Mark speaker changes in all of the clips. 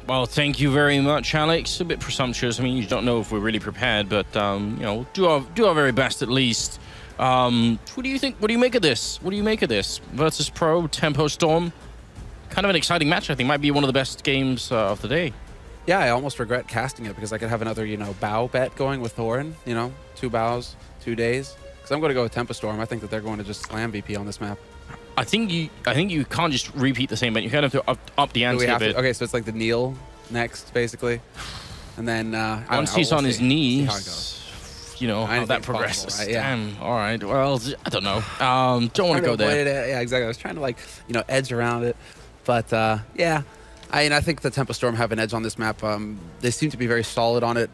Speaker 1: Well, thank you very much, Alex. A bit presumptuous. I mean, you don't know if we're really prepared, but you know, do our very best at least. What do you think? What do you make of this? What do you make of this? Virtus.Pro, Tempo Storm. Kind of an exciting match. I think might be one of the best games of the day.
Speaker 2: Yeah, I almost regret casting it because I could have another, you know, bow bet going with Thorin. You know, 2 bows, 2 days. Because I'm going to go with Tempo Storm. I think that they're going to just slam VP on this map.
Speaker 1: I think you can't just repeat the same bet. You kind of have to up the ante a bit.
Speaker 2: Okay, so it's like the kneel next, basically, and then
Speaker 1: once he's on his knees, you know how that progresses.
Speaker 2: Right? Yeah.
Speaker 1: Damn. All right. Well, I don't know. Don't want to go there.
Speaker 2: Yeah, exactly. I was trying to, like, you know, edge around it, but yeah. I think the Tempo Storm have an edge on this map. They seem to be very solid on it.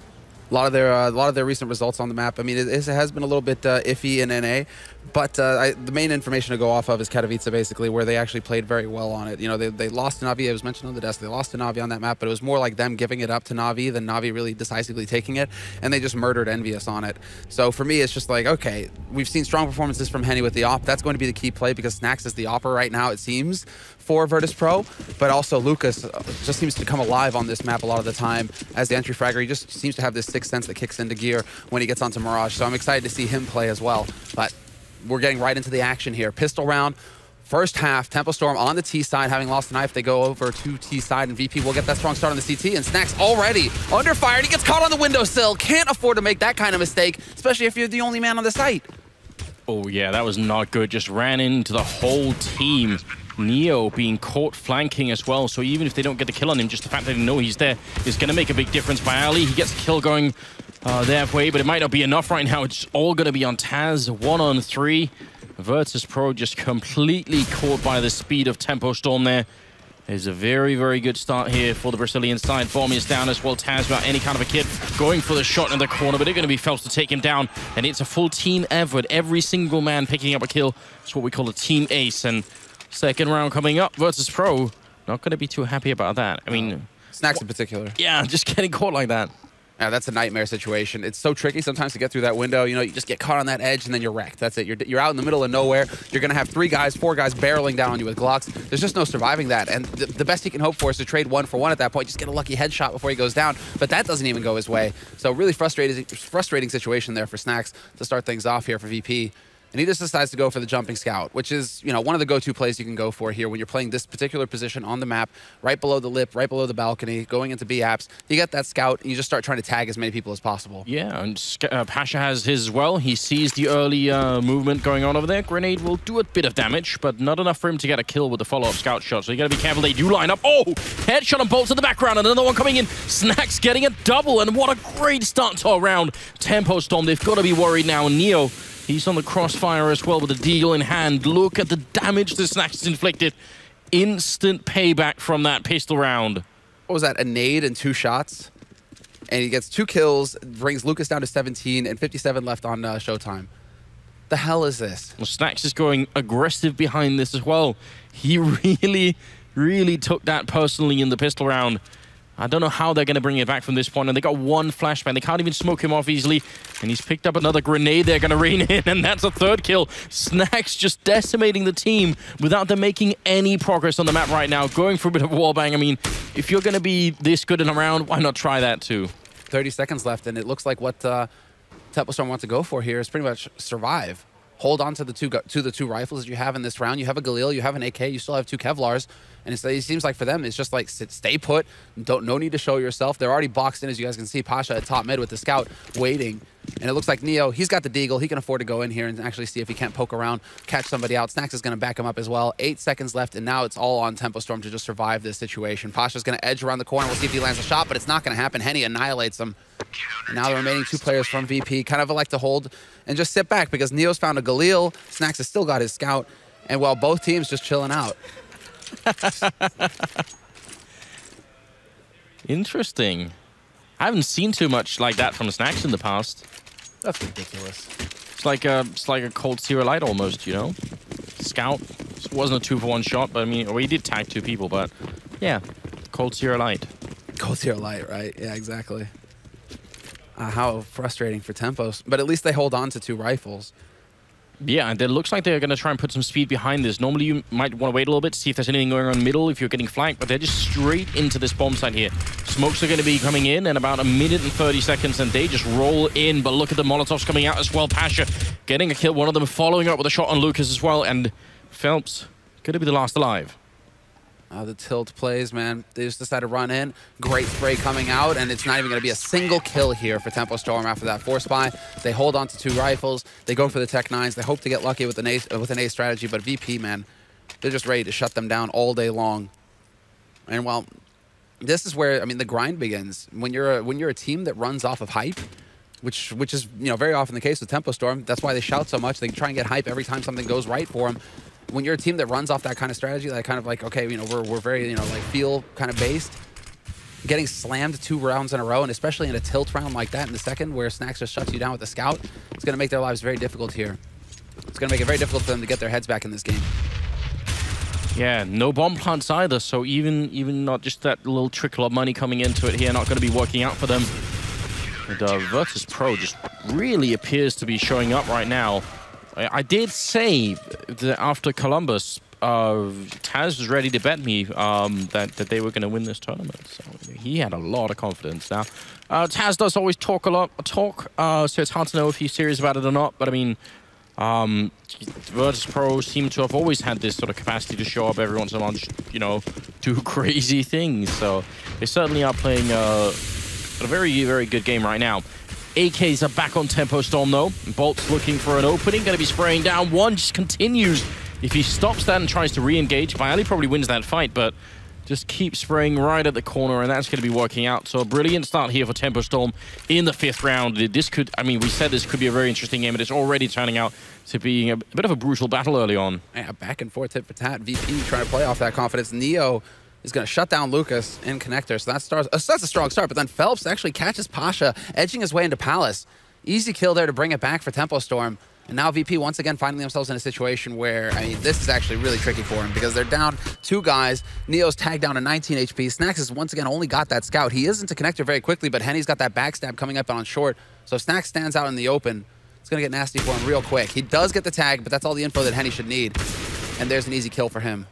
Speaker 2: A lot of their recent results on the map. I mean, it has been a little bit iffy in NA, but the main information to go off of is Katowice, basically, where they actually played very well on it. You know, they lost to Na'Vi. It was mentioned on the desk. They lost to Na'Vi on that map, but it was more like them giving it up to Na'Vi than Na'Vi really decisively taking it, and they just murdered Envious on it. So for me, it's just like, okay, we've seen strong performances from Henny with the op. That's going to be the key play because Snax is the opper right now, it seems, for Virtus.Pro, but also Lucas just seems to come alive on this map a lot of the time as the entry fragger. He just seems to have this sixth sense that kicks into gear when he gets onto Mirage, so I'm excited to see him play as well. But we're getting right into the action here. Pistol round, first half, Tempo Storm on the T side, having lost the knife, they go over to T side, and VP will get that strong start on the CT, and Snax already under fire, and he gets caught on the windowsill. Can't afford to make that kind of mistake, especially if you're the only man on the site.
Speaker 1: Oh yeah, that was not good. Just ran into the whole team. Neo being caught flanking as well, so even if they don't get the kill on him, just the fact that they know he's there is going to make a big difference. By Ali, he gets a kill going their way, but it might not be enough right now. It's all going to be on Taz, 1-on-3. Virtus.Pro just completely caught by the speed of Tempo Storm there. There's a very, very good start here for the Brazilian side. Bomb is down as well. Taz without any kind of a kit going for the shot in the corner, but they're going to be Phelps to take him down. And it's a full team effort. Every single man picking up a kill. It's what we call a team ace. And second round coming up, Virtus.Pro not going to be too happy about that. I mean,
Speaker 2: Snax in particular.
Speaker 1: Yeah, just getting caught like that.
Speaker 2: Yeah, that's a nightmare situation. It's so tricky sometimes to get through that window. You know, you just get caught on that edge and then you're wrecked. That's it. You're out in the middle of nowhere. You're going to have 3 guys, 4 guys barreling down on you with Glocks. There's just no surviving that. And the best he can hope for is to trade 1 for 1 at that point. Just get a lucky headshot before he goes down. But that doesn't even go his way. So really frustrating situation there for Snax to start things off here for VP. And he just decides to go for the jumping scout, which is, you know, one of the go-to plays you can go for here when you're playing this particular position on the map, right below the lip, right below the balcony, going into B apps. You get that scout, and you just start trying to tag as many people as possible.
Speaker 1: Yeah, and Pasha has his as well. He sees the early movement going on over there. Grenade will do a bit of damage, but not enough for him to get a kill with the follow-up scout shot. So you got to be careful. They do line up. Oh, headshot and bolts in the background, and another one coming in. Snax getting a double, and what a great start to a round. Tempo Storm, they've got to be worried now. Neo, he's on the crossfire as well with a deagle in hand. Look at the damage the Snax has inflicted. Instant payback from that pistol round.
Speaker 2: What was that, a nade and 2 shots? And he gets 2 kills, brings Lucas down to 17, and 57 left on Showtime. The hell is this?
Speaker 1: Well, Snax is going aggressive behind this as well. He really, really took that personally in the pistol round. I don't know how they're going to bring it back from this point. And they got 1 flashbang. They can't even smoke him off easily. And he's picked up another grenade they're going to rain in. And that's a 3rd kill. Snax just decimating the team without them making any progress on the map right now. Going for a bit of wallbang. I mean, if you're going to be this good in a round, why not try that too?
Speaker 2: 30 seconds left. And it looks like what Tempo Storm wants to go for here is pretty much survive. Hold on to the two rifles that you have in this round. You have a Galil, you have an AK, you still have 2 Kevlars. And it seems like for them, it's just like stay put. No need to show yourself. They're already boxed in, as you guys can see. Pasha at top mid with the scout waiting. And it looks like Neo, he's got the deagle. He can afford to go in here and actually see if he can't poke around, catch somebody out. Snax is going to back him up as well. 8 seconds left, and now it's all on Tempo Storm to just survive this situation. Pasha's going to edge around the corner. We'll see if he lands a shot, but it's not going to happen. Henny annihilates him. And now the remaining 2 players from VP kind of like to hold and just sit back because Neo's found a Galil. Snax has still got his scout. And while both teams just chilling out.
Speaker 1: Interesting. I haven't seen too much like that from Snax in the past.
Speaker 2: That's ridiculous.
Speaker 1: It's like a cold Sierra Light almost, you know? Scout. It wasn't a 2-for-1 shot, but I mean, well, he did tag 2 people, but yeah, cold Sierra Light.
Speaker 2: Cold Sierra Light, right? Yeah, exactly. How frustrating for Tempos. But at least they hold on to 2 rifles.
Speaker 1: Yeah, and it looks like they're going to try and put some speed behind this. Normally, you might want to wait a little bit to see if there's anything going on middle if you're getting flanked, but they're just straight into this bomb site here. Smokes are going to be coming in about 1 minute and 30 seconds, and they just roll in. But look at the Molotovs coming out as well. Pasha getting a kill, one of them following up with a shot on Lucas as well, and Phelps going to be the last alive.
Speaker 2: The tilt plays, man. They just decided to run in. Great spray coming out, and it's not even going to be a single kill here for Tempo Storm after that force buy. They hold on to 2 rifles. They go for the Tech 9s. They hope to get lucky with an A strategy, but VP, man, they're just ready to shut them down all day long. And well, this is where, I mean, the grind begins. When you're a team that runs off of hype, which is, you know, very often the case with Tempo Storm. That's why they shout so much. They try and get hype every time something goes right for them. When you're a team that runs off that kind of strategy, that kind of like, okay, you know, we're very, you know, like feel kind of based, getting slammed 2 rounds in a row, and especially in a tilt round like that in the second where Snacks just shuts you down with the scout, it's going to make their lives very difficult here. It's going to make it very difficult for them to get their heads back in this game.
Speaker 1: Yeah, no bomb plants either, so even not just that little trickle of money coming into it here, not going to be working out for them. And Virtus.Pro just really appears to be showing up right now. I did say that after Columbus, Taz was ready to bet me that they were going to win this tournament. So he had a lot of confidence. Now, Taz does always talk a lot, so it's hard to know if he's serious about it or not. But I mean, Virtus.Pro seem to have always had this sort of capacity to show up every once in a while, just, you know, do crazy things. So they certainly are playing a very, very good game right now. AKs are back on Tempo Storm, though. Bolt's looking for an opening, going to be spraying down. One just continues. If he stops that and tries to re-engage, Bialy probably wins that fight, but just keep spraying right at the corner, and that's going to be working out. So a brilliant start here for Tempo Storm in the 5th round. This could, I mean, we said this could be a very interesting game, but it's already turning out to being a bit of a brutal battle early on.
Speaker 2: Yeah, back and forth, tit for tat. VP trying to play off that confidence. Neo is going to shut down Lucas in connector, so that's a strong start. But then Phelps actually catches Pasha, edging his way into Palace. Easy kill there to bring it back for Tempo Storm. And now VP once again finding themselves in a situation where, I mean, this is actually really tricky for him because they're down 2 guys. Neo's tagged down to 19 HP. Snacks has once again only got that scout. He is into connector very quickly, but Henny's got that backstab coming up on short. So if Snacks stands out in the open, it's going to get nasty for him real quick. He does get the tag, but that's all the info that Henny should need. And there's an easy kill for him.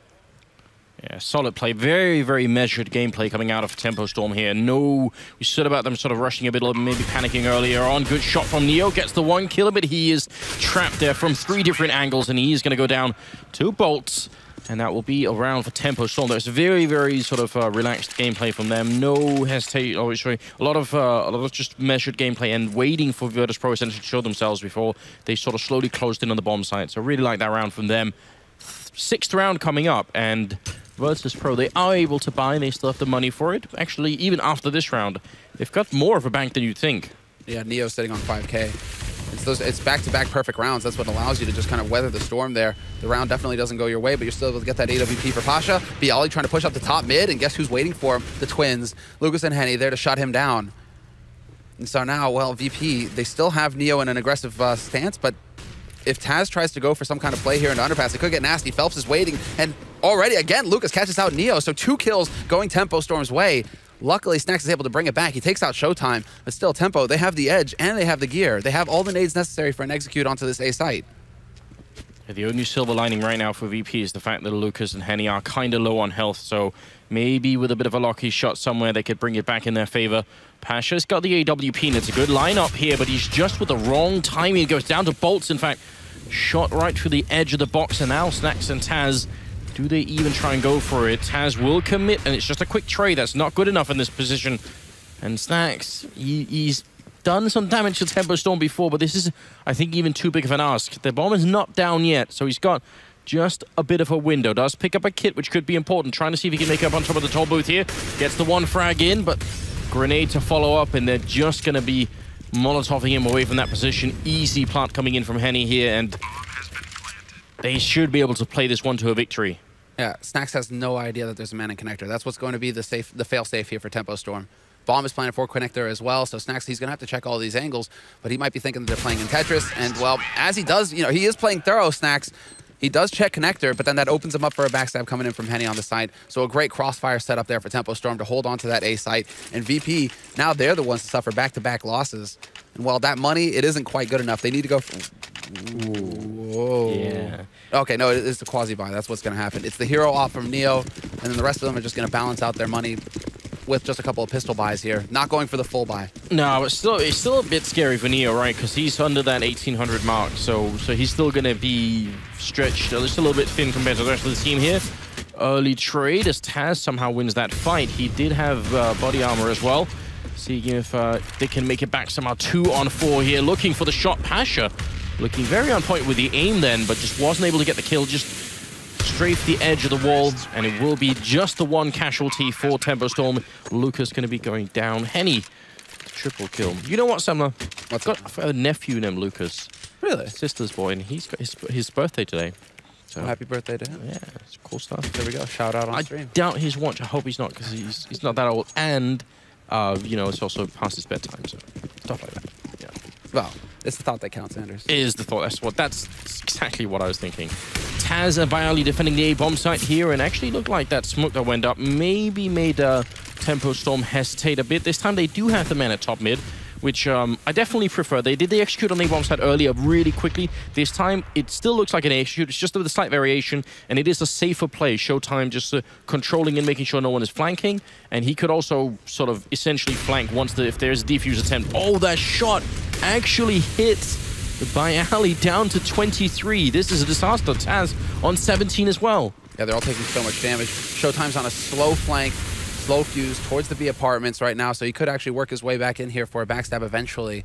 Speaker 1: Yeah, solid play. Very, very measured gameplay coming out of Tempo Storm here. No, we said about them sort of rushing a bit, maybe panicking earlier on. Good shot from Neo. Gets the 1 kill, but he is trapped there from 3 different angles, and he is going to go down 2 bolts. And that will be around for Tempo Storm. There's very, very sort of relaxed gameplay from them. No hesitation. Oh, sorry. A lot of just measured gameplay and waiting for Virtus.Pro essentially to show themselves before they sort of slowly closed in on the bomb site. So really like that round from them. 6th round coming up, and Virtus.Pro, they are able to buy, and they still have the money for it. Actually, even after this round, they've got more of a bank than you'd think. Yeah,
Speaker 2: Neo's sitting on 5K. It's back-to-back perfect rounds. That's what allows you to just kind of weather the storm there. The round definitely doesn't go your way, but you're still able to get that AWP for Pasha. Bialy trying to push up the top mid, and guess who's waiting for him? The twins. Lucas and Henny there to shut him down. And so now, well, VP, they still have Neo in an aggressive stance, but if Taz tries to go for some kind of play here in the underpass, it could get nasty. Phelps is waiting, and already, again, Lucas catches out Neo, so 2 kills going Tempo Storm's way. Luckily, Snacks is able to bring it back. He takes out Showtime, but still, Tempo, they have the edge, and they have the gear. They have all the nades necessary for an execute onto this A site.
Speaker 1: Yeah, the only silver lining right now for VP is the fact that Lucas and Henny are kind of low on health, so maybe with a bit of a lucky shot somewhere, they could bring it back in their favor. Pasha's got the AWP, and it's a good lineup here, but he's just with the wrong timing. He goes down to bolts, in fact. Shot right through the edge of the box, and now Snacks and Taz, do they even try and go for it? Taz will commit, and it's just a quick trade. That's not good enough in this position. And Snacks, he's done some damage to Tempo Storm before, but this is, I think, even too big of an ask. The bomb is not down yet, so he's got just a bit of a window. Does pick up a kit, which could be important. Trying to see if he can make it up on top of the toll booth here. Gets the 1 frag in, but grenade to follow up, and they're just going to be Molotoving him away from that position. Easy plant coming in from Henny here, and they should be able to play this one to a victory.
Speaker 2: Yeah, Snacks has no idea that there's a man in connector. That's what's going to be the fail-safe here for Tempo Storm. Bomb is playing for connector as well, so Snacks, he's going to have to check all these angles, but he might be thinking that they're playing in Tetris, and, well, as he does, you know, he is playing thorough, Snacks. He does check connector, but then that opens him up for a backstab coming in from Henny on the side. So a great crossfire setup there for Tempo Storm to hold on to that A site. And VP, now they're the ones to suffer back-to-back losses. And while that money, it isn't quite good enough. They need to go Whoa.
Speaker 1: Yeah.
Speaker 2: Okay, no, it is the quasi-buy. That's what's going to happen. It's the hero off from Neo, and then the rest of them are just going to balance out their money with just a couple of pistol buys here. Not going for the full buy.
Speaker 1: No, but it's still a bit scary for Neo, right? Because he's under that 1800 mark, so he's still going to be stretched just a little bit thin compared to the rest of the team here. Early trade as Taz somehow wins that fight. He did have body armor as well. Seeing if they can make it back somehow. 2 on 4 here, looking for the shot. Pasha looking very on point with the aim then, but just wasn't able to get the kill. Just strafe the edge of the wall, and it will be just the 1 casualty for Tempo Storm. Lucas going to be going down. Henny, triple kill. You know what, Semler? I've got a nephew named Lucas.
Speaker 2: Really?
Speaker 1: Sister's boy, and he's got his birthday today. So
Speaker 2: well, happy birthday to him.
Speaker 1: Yeah, it's cool stuff.
Speaker 2: There we go. Shout out on stream.
Speaker 1: I doubt he's watching. I hope he's not, because he's not that old. And, you know, it's also past his bedtime, so stuff like that. Yeah.
Speaker 2: Well, it's the thought that counts, Anders.
Speaker 1: It is the thought. That's exactly what I was thinking. Taz and Bialy defending the A-bomb site here, and actually looked like that smoke that went up maybe made Tempo Storm hesitate a bit. This time they do have the man at top mid, which I definitely prefer. They execute on the A-bomb site earlier really quickly. This time, it still looks like an execute. It's just with a slight variation, and it is a safer play. Showtime just controlling and making sure no one is flanking, and he could also sort of essentially flank once if there's a defuse attempt. Oh, that shot actually hits Bialy down to 23. This is a disaster. Taz on 17 as well.
Speaker 2: Yeah, they're all taking so much damage. Showtime's on a slow flank. Slow fuse towards the B apartments right now, so he could actually work his way back in here for a backstab eventually.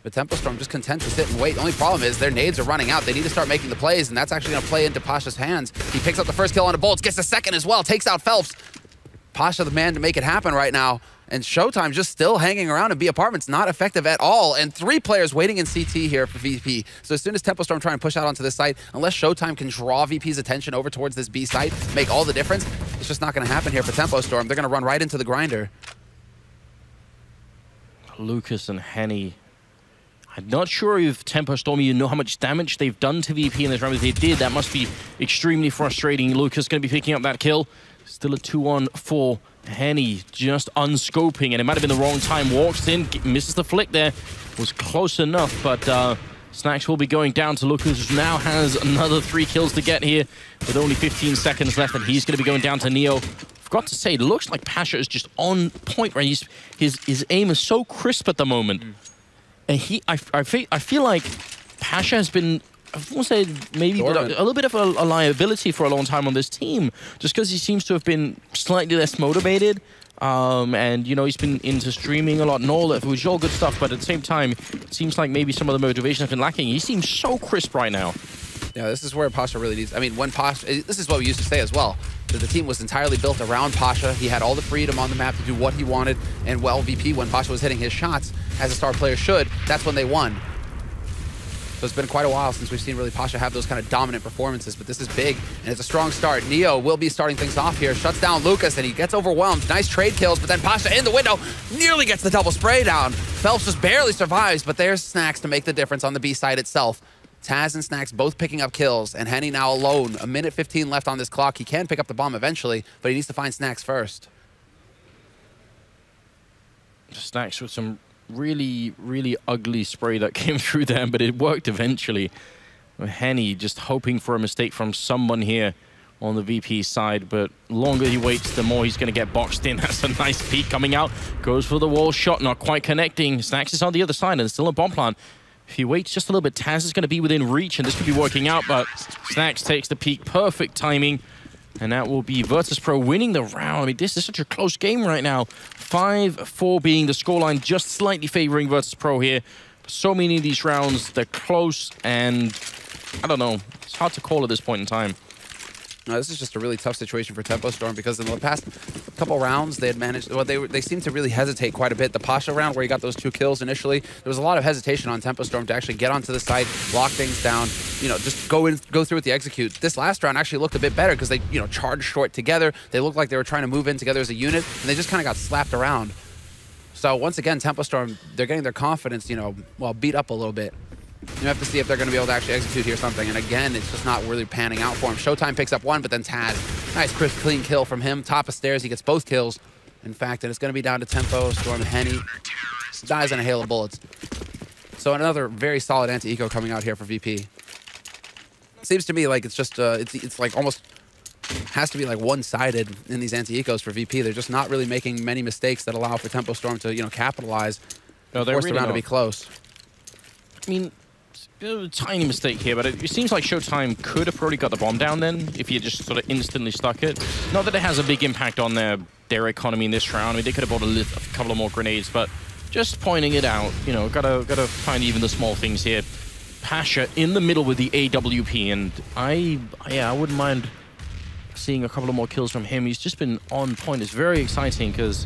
Speaker 2: But Tempo Storm just content to sit and wait. The only problem is their nades are running out. They need to start making the plays, and that's actually going to play into Pasha's hands. He picks up the first kill on a Bolts, gets the second as well, takes out Phelps. Pasha the man to make it happen right now. And Showtime just still hanging around in B apartments, not effective at all. And 3 players waiting in CT here for VP. So as soon as Tempo Storm try and push out onto this site, unless Showtime can draw VP's attention over towards this B site, make all the difference, it's just not going to happen here for Tempo Storm. They're going to run right into the grinder.
Speaker 1: Lucas and Henny. I'm not sure if Tempo Storm, you know how much damage they've done to VP in this round. If they did, that must be extremely frustrating. Lucas going to be picking up that kill. Still a 2-on-4. Henny just unscoping, and it might have been the wrong time. Walks in, misses the flick there. Was close enough, but Snacks will be going down to Lucas, who now has another 3 kills to get here with only 15 seconds left, and he's going to be going down to Neo. Forgot to say, it looks like Pasha is just on point, right? His aim is so crisp at the moment. And I feel like Pasha has been, I won't say maybe a little bit of a liability for a long time on this team, just because he seems to have been slightly less motivated. And, you know, he's been into streaming a lot and all that, which is all good stuff, but at the same time, it seems like maybe some of the motivation has been lacking. He seems so crisp right now.
Speaker 2: Yeah, this is where Pasha really needs... I mean, when Pasha... This is what we used to say as well, that the team was entirely built around Pasha. He had all the freedom on the map to do what he wanted, and well, VP, when Pasha was hitting his shots, as a star player should, that's when they won. So it's been quite a while since we've seen really Pasha have those kind of dominant performances, but this is big, and it's a strong start. Neo will be starting things off here, shuts down Lucas, and he gets overwhelmed. Nice trade kills, but then Pasha in the window nearly gets the double spray down. Phelps just barely survives, but there's Snacks to make the difference on the B side itself. Taz and Snacks both picking up kills, and Henny now alone. 1:15 left on this clock. He can pick up the bomb eventually, but he needs to find Snacks first.
Speaker 1: Snacks with some really, really ugly spray that came through there, but it worked eventually. Henny just hoping for a mistake from someone here on the VP side, but longer he waits, the more he's going to get boxed in. That's a nice peek coming out. Goes for the wall shot, not quite connecting. Snacks is on the other side, and still a bomb plant. If he waits just a little bit, Taz is going to be within reach, and this could be working out, but Snacks takes the peek. Perfect timing. And that will be Virtus.Pro winning the round. I mean, this is such a close game right now. 5-4 being the scoreline, just slightly favoring Virtus.Pro here. So many of these rounds, they're close, and I don't know. It's hard to call at this point in time.
Speaker 2: No, this is just a really tough situation for Tempo Storm, because in the past couple rounds they had managed, well, they seemed to really hesitate quite a bit. The Pasha round where he got those 2 kills initially, there was a lot of hesitation on Tempo Storm to actually get onto the site, lock things down, you know, just go through with the execute. This last round actually looked a bit better because they, you know, charged short together. They looked like they were trying to move in together as a unit, and they just kind of got slapped around. So once again, Tempo Storm, they're getting their confidence, you know, well, beat up a little bit. You have to see if they're going to be able to actually execute here something. And again, it's just not really panning out for him. Showtime picks up 1, but then Taz. Nice, crisp, clean kill from him. Top of stairs, he gets both kills. In fact, and it's going to be down to Tempo Storm. Henny dies in a hail of bullets. So another very solid anti-eco coming out here for VP. Seems to me like it's just, it's like almost has to be like one-sided in these anti-ecos for VP. They're just not really making many mistakes that allow for Tempo Storm to, capitalize.
Speaker 1: No, they're
Speaker 2: force
Speaker 1: really
Speaker 2: the round
Speaker 1: not.
Speaker 2: to be close.
Speaker 1: I mean, a tiny mistake here, but it seems like Showtime could have probably got the bomb down then if he had just sort of instantly stuck it. Not that it has a big impact on their economy in this round. I mean, they could have bought a couple of more grenades, but just pointing it out, gotta find even the small things here. Pasha in the middle with the AWP, and I wouldn't mind seeing a couple of more kills from him. He's just been on point. It's very exciting because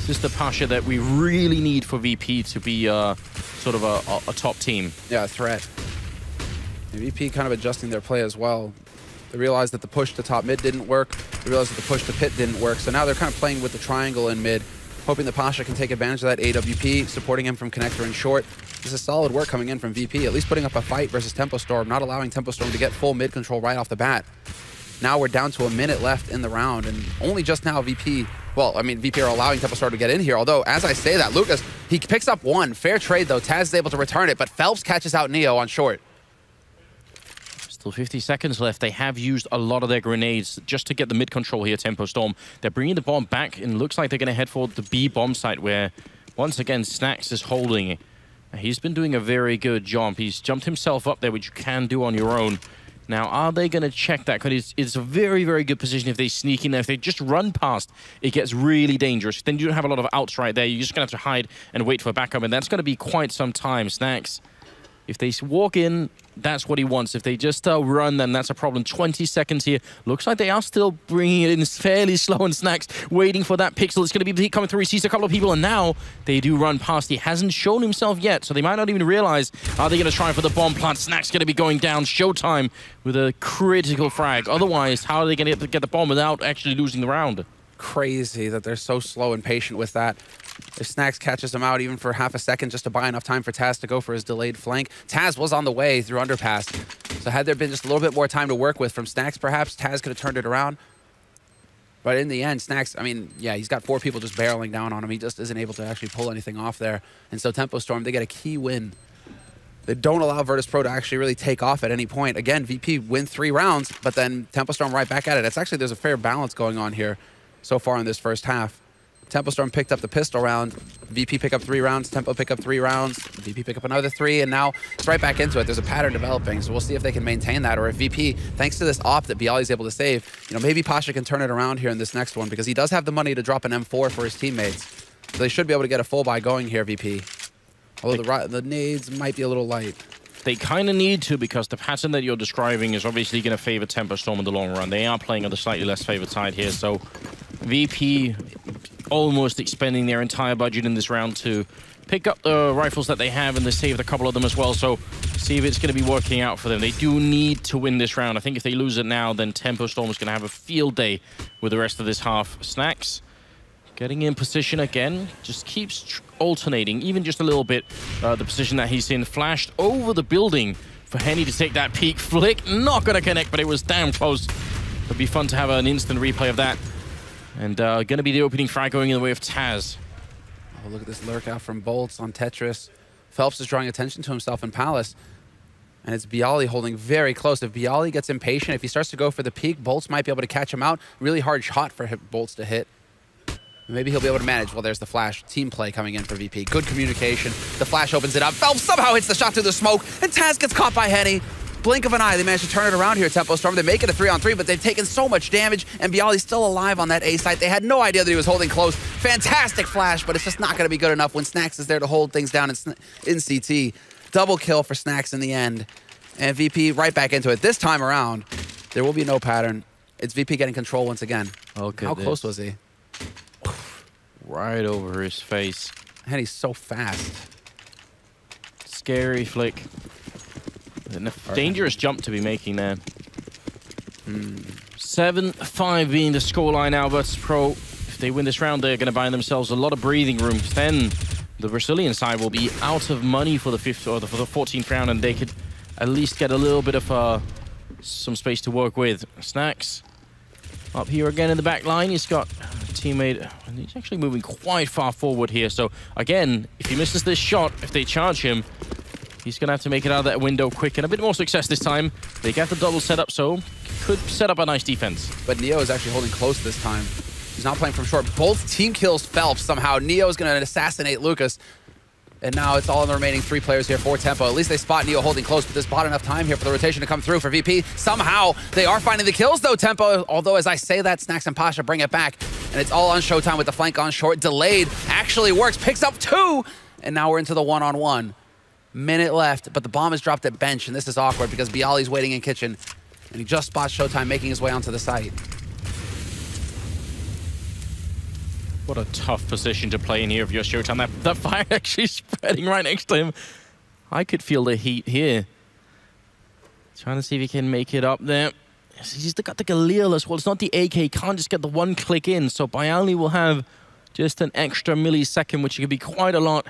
Speaker 1: this is the Pasha that we really need for VP to be sort of a top team.
Speaker 2: Yeah, a threat. And VP kind of adjusting their play as well. They realized that the push to top mid didn't work. They realized that the push to pit didn't work. So now they're kind of playing with the triangle in mid, hoping that Pasha can take advantage of that AWP, supporting him from connector and short. This is solid work coming in from VP, at least putting up a fight versus Tempo Storm, not allowing Tempo Storm to get full mid control right off the bat. Now we're down to a minute left in the round, and only just now VP, well, I mean, VP are allowing Tempo Storm to get in here, although, as I say that, Lucas, he picks up one. Fair trade, though. Taz is able to return it, but Phelps catches out Neo on short.
Speaker 1: Still 50 seconds left. They have used a lot of their grenades just to get the mid control here, Tempo Storm. They're bringing the bomb back, and looks like they're going to head for the B bomb site, where, once again, Snacks is holding. He's been doing a very good job. He's jumped himself up there, which you can do on your own. Now, are they going to check that? Because it's a very, very good position if they sneak in there. If they just run past, it gets really dangerous. Then you don't have a lot of outs right there. You're just going to have to hide and wait for backup, and that's going to be quite some time. Snacks, if they walk in, that's what he wants. If they just run, then that's a problem. 20 seconds here. Looks like they are still bringing it in fairly slow, and Snacks waiting for that pixel. It's going to be the heat coming through. He sees a couple of people, and now they do run past. He hasn't shown himself yet, so they might not even realize. Are they going to try for the bomb plant? Snacks going to be going down. Showtime with a critical frag. Otherwise, how are they going to get the bomb without actually losing the round?
Speaker 2: Crazy that they're so slow and patient with that. If Snacks catches him out even for half a second just to buy enough time for Taz to go for his delayed flank. Taz was on the way through underpass. So had there been just a little bit more time to work with from Snacks, perhaps Taz could have turned it around. But in the end, Snacks, I mean, yeah, he's got 4 people just barreling down on him. He just isn't able to actually pull anything off there. And so Tempo Storm, they get a key win. They don't allow Virtus.Pro to actually really take off at any point. Again, VP win 3 rounds, but then Tempo Storm right back at it. It's actually, there's a fair balance going on here so far in this first half. Tempo Storm picked up the pistol round. VP pick up 3 rounds. Tempo pick up 3 rounds. VP pick up another 3, and now it's right back into it. There's a pattern developing, so we'll see if they can maintain that, or if VP, thanks to this op that Bialy's able to save, maybe Pasha can turn it around here in this next one, because he does have the money to drop an M4 for his teammates. So they should be able to get a full buy going here, VP. Although the nades might be a little light.
Speaker 1: They kind of need to, because the pattern that you're describing is obviously going to favor Tempo Storm in the long run. They are playing on the slightly less favored side here, so VP almost expending their entire budget in this round to pick up the rifles that they have, and they saved a couple of them as well, so see if it's going to be working out for them. They do need to win this round. I think if they lose it now, then Tempo Storm is going to have a field day with the rest of this half. Snacks getting in position again, just keeps alternating, even just a little bit, the position that he's in. Flashed over the building for Henny to take that peek flick. Not going to connect, but it was damn close. It'd be fun to have an instant replay of that. And going to be the opening frag going in the way of Taz.
Speaker 2: Oh, look at this lurk out from Bolts on Tetris. Phelps is drawing attention to himself in Palace. And it's Bialy holding very close. If Bialy gets impatient, if he starts to go for the peak, Bolts might be able to catch him out. Really hard shot for Bolts to hit. Maybe he'll be able to manage. Well, there's the flash. Team play coming in for VP. Good communication. The flash opens it up. Phelps somehow hits the shot through the smoke, and Taz gets caught by Henny. Blink of an eye, they managed to turn it around here at Tempo Storm. They make it a 3-on-3, but they've taken so much damage, and Bialy's still alive on that A site. They had no idea that he was holding close. Fantastic flash, but it's just not going to be good enough when Snacks is there to hold things down in CT. Double kill for Snacks in the end, and VP right back into it. This time around, there will be no pattern. It's VP getting control once again.
Speaker 1: Okay,
Speaker 2: how close was he?
Speaker 1: Right over his face.
Speaker 2: And he's so fast.
Speaker 1: Scary flick. Dangerous jump to be making there. 7-5 being the scoreline now. Virtus.Pro, if they win this round, they're going to buy themselves a lot of breathing room. Then the Brazilian side will be out of money for the 5th or for the 14th round, and they could at least get a little bit of some space to work with. Snacks up here again in the back line. He's got a teammate, and he's actually moving quite far forward here. So again, if he misses this shot, if they charge him, He's going to have to make it out of that window quick, and a bit more success this time. They get the double setup, so could set up a nice defense.
Speaker 2: But Neo is actually holding close this time. He's not playing from short. Both team kills Phelps somehow. Neo is going to assassinate Lucas. And now it's all in the remaining 3 players here for Tempo. At least they spot Neo holding close, but there's bought enough time here for the rotation to come through for VP. Somehow, they are finding the kills, though, Tempo. Although, as I say that, Snacks and Pasha bring it back. And it's all on Showtime with the flank on short. Delayed actually works. Picks up 2. And now we're into the one-on-one. Minute left, but the bomb is dropped at bench, and this is awkward because Bialy's waiting in kitchen. And he just spots Showtime making his way onto the site.
Speaker 1: What a tough position to play in here if you're Showtime. That fire actually spreading right next to him. I could feel the heat here. Trying to see if he can make it up there. He's got the Galil as well. It's not the AK. Can't just get the 1 click in. So Bialy will have just an extra millisecond, which could be quite a lot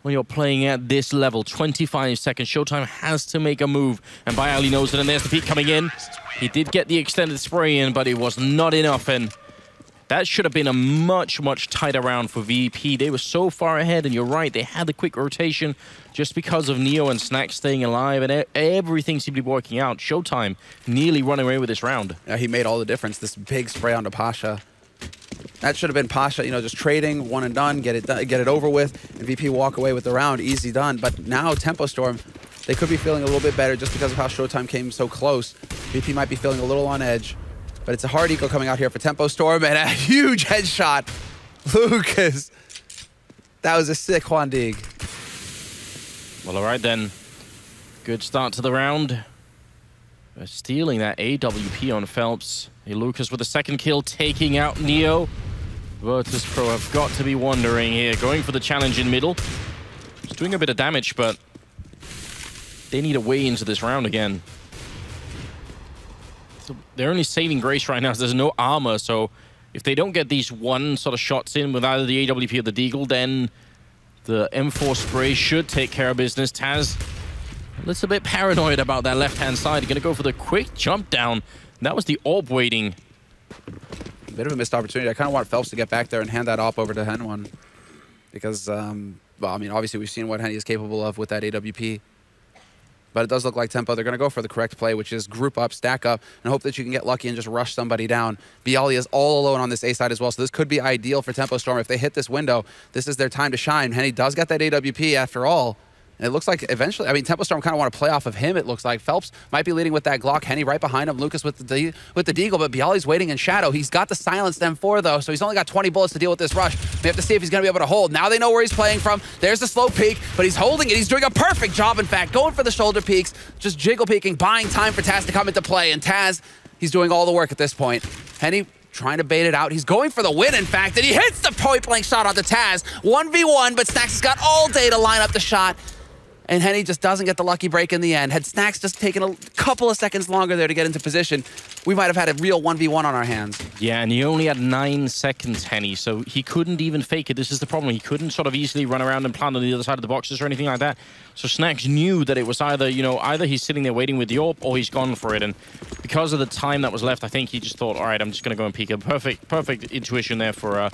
Speaker 1: when you're playing at this level. 25 seconds. Showtime has to make a move. And Bialy knows it. And there's the peak coming in. He did get the extended spray in, but it was not enough. And that should have been a much, much tighter round for VP. They were so far ahead, and you're right, they had the quick rotation just because of Neo and Snack staying alive, and everything seemed to be working out. Showtime nearly running away with this round.
Speaker 2: Yeah, he made all the difference. This big spray onto Pasha. That should have been Pasha, you know, just trading, one and done, get it over with, and VP walk away with the round, easy done. But now Tempo Storm, they could be feeling a little bit better just because of how Showtime came so close. VP might be feeling a little on edge. But it's a hard eco coming out here for Tempo Storm, and a huge headshot. Lucas. That was a sick Juan Dig.
Speaker 1: Well, all right then. Good start to the round. They're stealing that AWP on Phelps. Hey, Lucas with the 2nd kill, taking out Neo. Virtus.Pro have got to be wondering here. Going for the challenge in middle. It's doing a bit of damage, but they need a way into this round again. They're only saving grace right now because there's no armor, so if they don't get these 1 sort of shots in with either the AWP or the Deagle, then the M4 spray should take care of business. Taz, a little bit paranoid about that left-hand side. Going to go for the quick jump down. That was the AWP waiting.
Speaker 2: A bit of a missed opportunity. I kind of want Phelps to get back there and hand that AWP over to Henwan. Because, well, I mean, obviously we've seen what Henny is capable of with that AWP. But it does look like Tempo, they're going to go for the correct play, which is group up, stack up, and hope that you can get lucky and just rush somebody down. Bialy is all alone on this A side as well, so this could be ideal for Tempo Storm. If they hit this window, this is their time to shine. Henny does get that AWP after all. And it looks like eventually, I mean, Tempo Storm kind of want to play off of him, it looks like. Phelps might be leading with that Glock. Henny right behind him. Lucas with the Deagle, but Bialy's waiting in shadow. He's got the silenced M4, though, so he's only got 20 bullets to deal with this rush. We have to see if he's going to be able to hold. Now they know where he's playing from. There's the slow peek, but he's holding it. He's doing a perfect job, in fact, going for the shoulder peeks, just jiggle peeking, buying time for Taz to come into play. And Taz, he's doing all the work at this point. Henny trying to bait it out. He's going for the win, in fact, and he hits the point-blank shot onto Taz. 1v1, but Snacks has got all day to line up the shot. And Henny just doesn't get the lucky break in the end. Had Snacks just taken a couple of seconds longer there to get into position, we might have had a real 1v1 on our hands.
Speaker 1: Yeah, and he only had 9 seconds, Henny, so he couldn't even fake it. This is the problem. He couldn't sort of easily run around and plant on the other side of the boxes or anything like that. So Snacks knew that it was either, you know, either he's sitting there waiting with the AWP or he's gone for it. And because of the time that was left, I think he just thought, all right, I'm just going to go and peek. A perfect intuition there for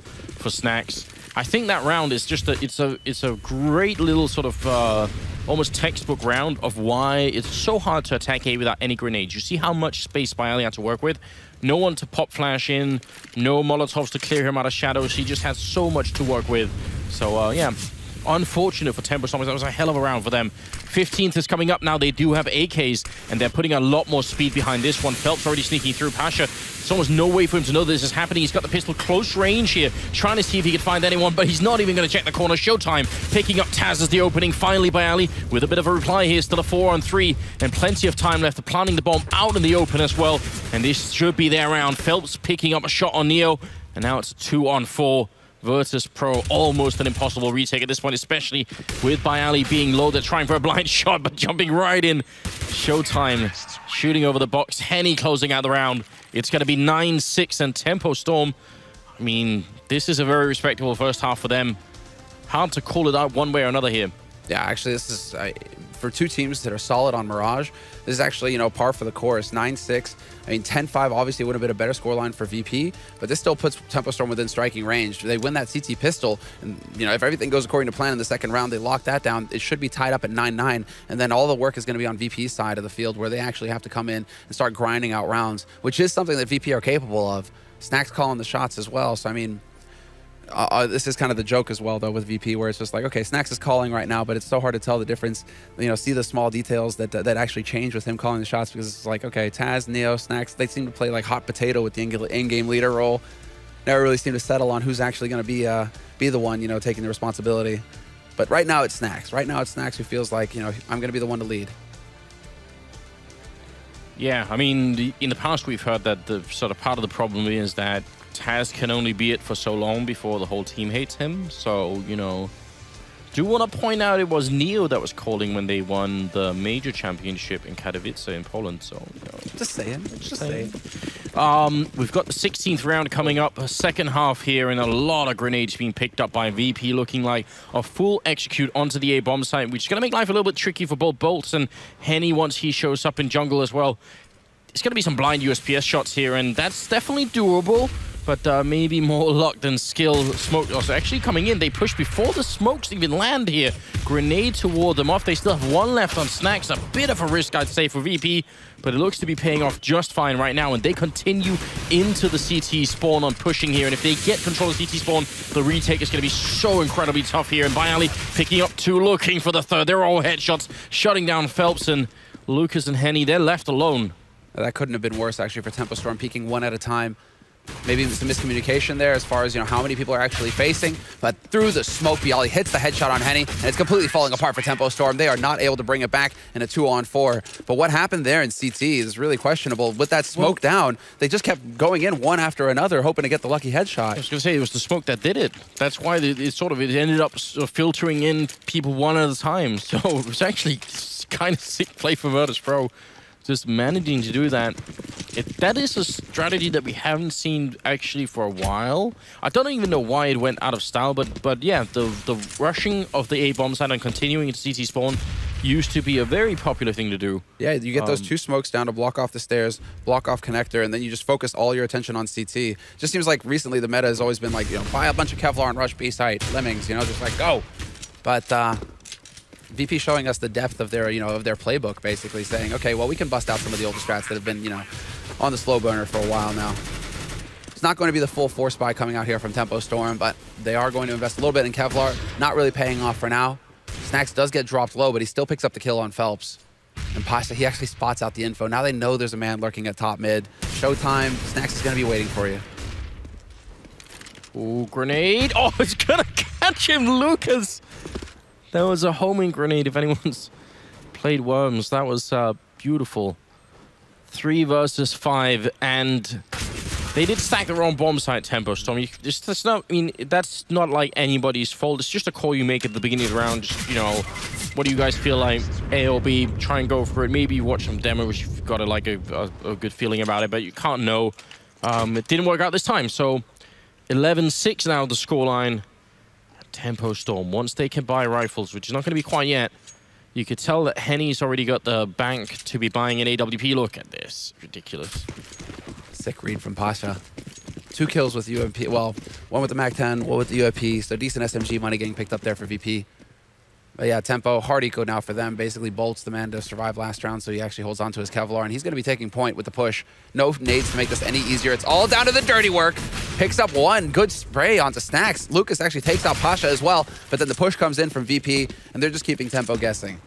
Speaker 1: Snacks. I think that round is just it's a great little sort of almost textbook round of why it's so hard to attack A without any grenades. You see how much space Bialy had to work with. No one to pop flash in, no Molotovs to clear him out of shadows. He just has so much to work with. So yeah, unfortunate for Tempo Storm. That was a hell of a round for them. 15th is coming up now. They do have AKs, and they're putting a lot more speed behind this one. Phelps already sneaking through. Pasha, there's almost no way for him to know this is happening. He's got the pistol close range here, trying to see if he can find anyone, but he's not even going to check the corner. Showtime picking up Taz as the opening. Finally, Bialy with a bit of a reply here. Still a 4-on-3, and plenty of time left. Planting the bomb out in the open as well, and this should be their round. Phelps picking up a shot on Neo, and now it's a 2-on-4. Virtus.Pro, almost an impossible retake at this point, especially with Bialy being low. They're trying for a blind shot, but jumping right in. Showtime shooting over the box. Henny closing out the round. It's going to be 9-6, and Tempo Storm, I mean, this is a very respectable first half for them. Hard to call it out one way or another here.
Speaker 2: Yeah, actually, this is for two teams that are solid on Mirage, this is actually, you know, par for the course. 9-6. I mean, 10-5 obviously would have been a better scoreline for VP, but this still puts Tempo Storm within striking range. They win that CT pistol, and, you know, if everything goes according to plan in the second round, they lock that down. It should be tied up at 9-9, and then all the work is going to be on VP's side of the field, where they actually have to come in and start grinding out rounds, which is something that VP are capable of. Snack's calling the shots as well, so I mean, this is kind of the joke as well, though, with VP, where it's just like, okay, Snacks is calling right now, but it's so hard to tell the difference, you know, see the small details that actually change with him calling the shots, because it's like, okay, Taz, Neo, Snacks, they seem to play like hot potato with the in-game leader role. Never really seem to settle on who's actually going to be the one, you know, taking the responsibility. But right now it's Snacks. Right now it's Snacks who feels like, you know, I'm going to be the one to lead.
Speaker 1: Yeah, I mean, in the past we've heard that the sort of part of the problem is that Taz can only be it for so long before the whole team hates him. So, you know, do want to point out it was Neo that was calling when they won the major championship in Katowice in Poland. So, you know,
Speaker 2: just saying.
Speaker 1: We've got the 16th round coming up, a second half here, and a lot of grenades being picked up by VP, looking like a full execute onto the A bomb site, which is going to make life a little bit tricky for both Bolts and Henny once he shows up in jungle as well. It's going to be some blind USPS shots here, and that's definitely doable. But maybe more luck than skill. Smoke also actually coming in. They push before the smokes even land here. Grenade to ward them off. They still have one left on Snacks. A bit of a risk, I'd say, for VP. But it looks to be paying off just fine right now. And they continue into the CT spawn on pushing here. And if they get control of CT spawn, the retake is going to be so incredibly tough here. And Bialy picking up two, looking for the third. They're all headshots, shutting down Phelps and Lucas and Henny. They're left alone.
Speaker 2: That couldn't have been worse, actually, for Tempo Storm, peeking one at a time. Maybe some miscommunication there as far as, you know, how many people are actually facing. But through the smoke, Bialy hits the headshot on Henny, and it's completely falling apart for Tempo Storm. They are not able to bring it back in a 2-on-4. But what happened there in CT is really questionable. With that smoke down, they just kept going in one after another, hoping to get the lucky headshot.
Speaker 1: I was going to say, it was the smoke that did it. That's why it ended up filtering in people one at a time. So it was actually kind of sick play for Virtus.Pro. Just managing to do that. That is a strategy that we haven't seen actually for a while. I don't even know why it went out of style, but yeah, the rushing of the A bomb side and continuing into CT spawn used to be a very popular thing to do.
Speaker 2: Yeah, you get those two smokes down to block off the stairs, block off connector, and then you just focus all your attention on CT. Just seems like recently the meta has always been like, you know, buy a bunch of Kevlar and rush B site, lemmings, you know, just like go. But VP showing us the depth of their, you know, of their playbook, basically saying, okay, well, we can bust out some of the older strats that have been, you know, on the slow burner for a while now. It's not going to be the full force buy coming out here from Tempo Storm, but they are going to invest a little bit in Kevlar. Not really paying off for now. Snacks does get dropped low, but he still picks up the kill on Phelps. And Pasha, he actually spots out the info. Now they know there's a man lurking at top mid. Showtime. Snacks is going to be waiting for you.
Speaker 1: Ooh, grenade. Oh, it's going to catch him, Lucas. That was a homing grenade, if anyone's played Worms. That was beautiful. 3 versus 5, and they did stack their own bomb site, Tempo Storm. That's not, I mean, that's not like anybody's fault. It's just a call you make at the beginning of the round. Just, you know, what do you guys feel like? A or B, try and go for it. Maybe you watch some demo, which you've got a good feeling about it, but you can't know. It didn't work out this time, so 11-6 now the scoreline. Tempo Storm, once they can buy rifles, which is not going to be quite yet, you could tell that Henny's already got the bank to be buying an AWP. Look at this. Ridiculous.
Speaker 2: Sick read from Pasha. 2 kills with UMP. Well, 1 with the MAC-10, 1 with the UMP. So decent SMG money getting picked up there for VP. But yeah, Tempo, hard eco now for them. Basically Bolt's the man to survive last round, so he actually holds on to his Kevlar, and he's going to be taking point with the push. No nades to make this any easier. It's all down to the dirty work. Picks up 1. Good spray onto Snacks. Lucas actually takes out Pasha as well, but then the push comes in from VP, and they're just keeping Tempo guessing.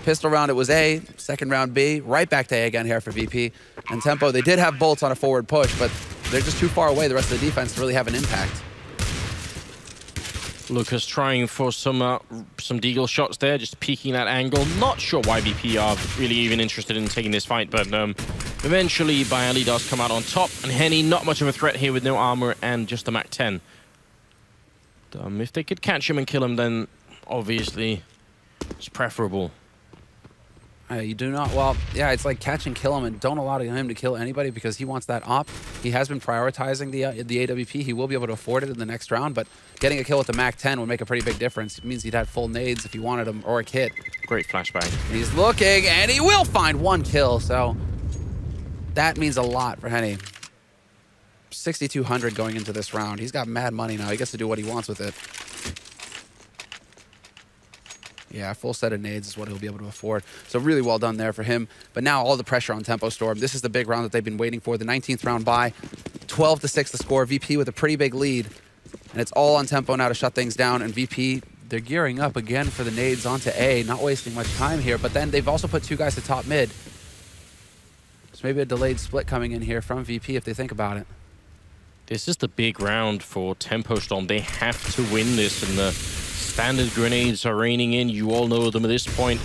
Speaker 2: Pistol round, it was A. Second round, B. Right back to A again here for VP. And Tempo, they did have Bolts on a forward push, but they're just too far away, the rest of the defense, to really have an impact.
Speaker 1: Lucas trying for some deagle shots there, just peeking that angle. Not sure why VP are really even interested in taking this fight, but eventually Bialy does come out on top, and Henny not much of a threat here with no armor and just the MAC-10. If they could catch him and kill him, then obviously it's preferable.
Speaker 2: You do not. Well, yeah, it's like catch and kill him, and don't allow him to kill anybody because he wants that op. He has been prioritizing the AWP. He will be able to afford it in the next round, but getting a kill with the Mac 10 would make a pretty big difference. It means he'd have full nades if he wanted them, or a kit.
Speaker 1: Great flashbang.
Speaker 2: He's looking, and he will find 1 kill, so that means a lot for Henny. 6,200 going into this round. He's got mad money now. He gets to do what he wants with it. Yeah, full set of nades is what he'll be able to afford. So really well done there for him. But now all the pressure on Tempo Storm. This is the big round that they've been waiting for. The 19th round bye. 12-6 the score. VP with a pretty big lead. And it's all on Tempo now to shut things down. And VP, they're gearing up again for the nades onto A. Not wasting much time here. But then they've also put 2 guys to top mid. So maybe a delayed split coming in here from VP if they think about it.
Speaker 1: This is the big round for Tempo Storm. They have to win this, and the standard grenades are raining in. You all know them at this point.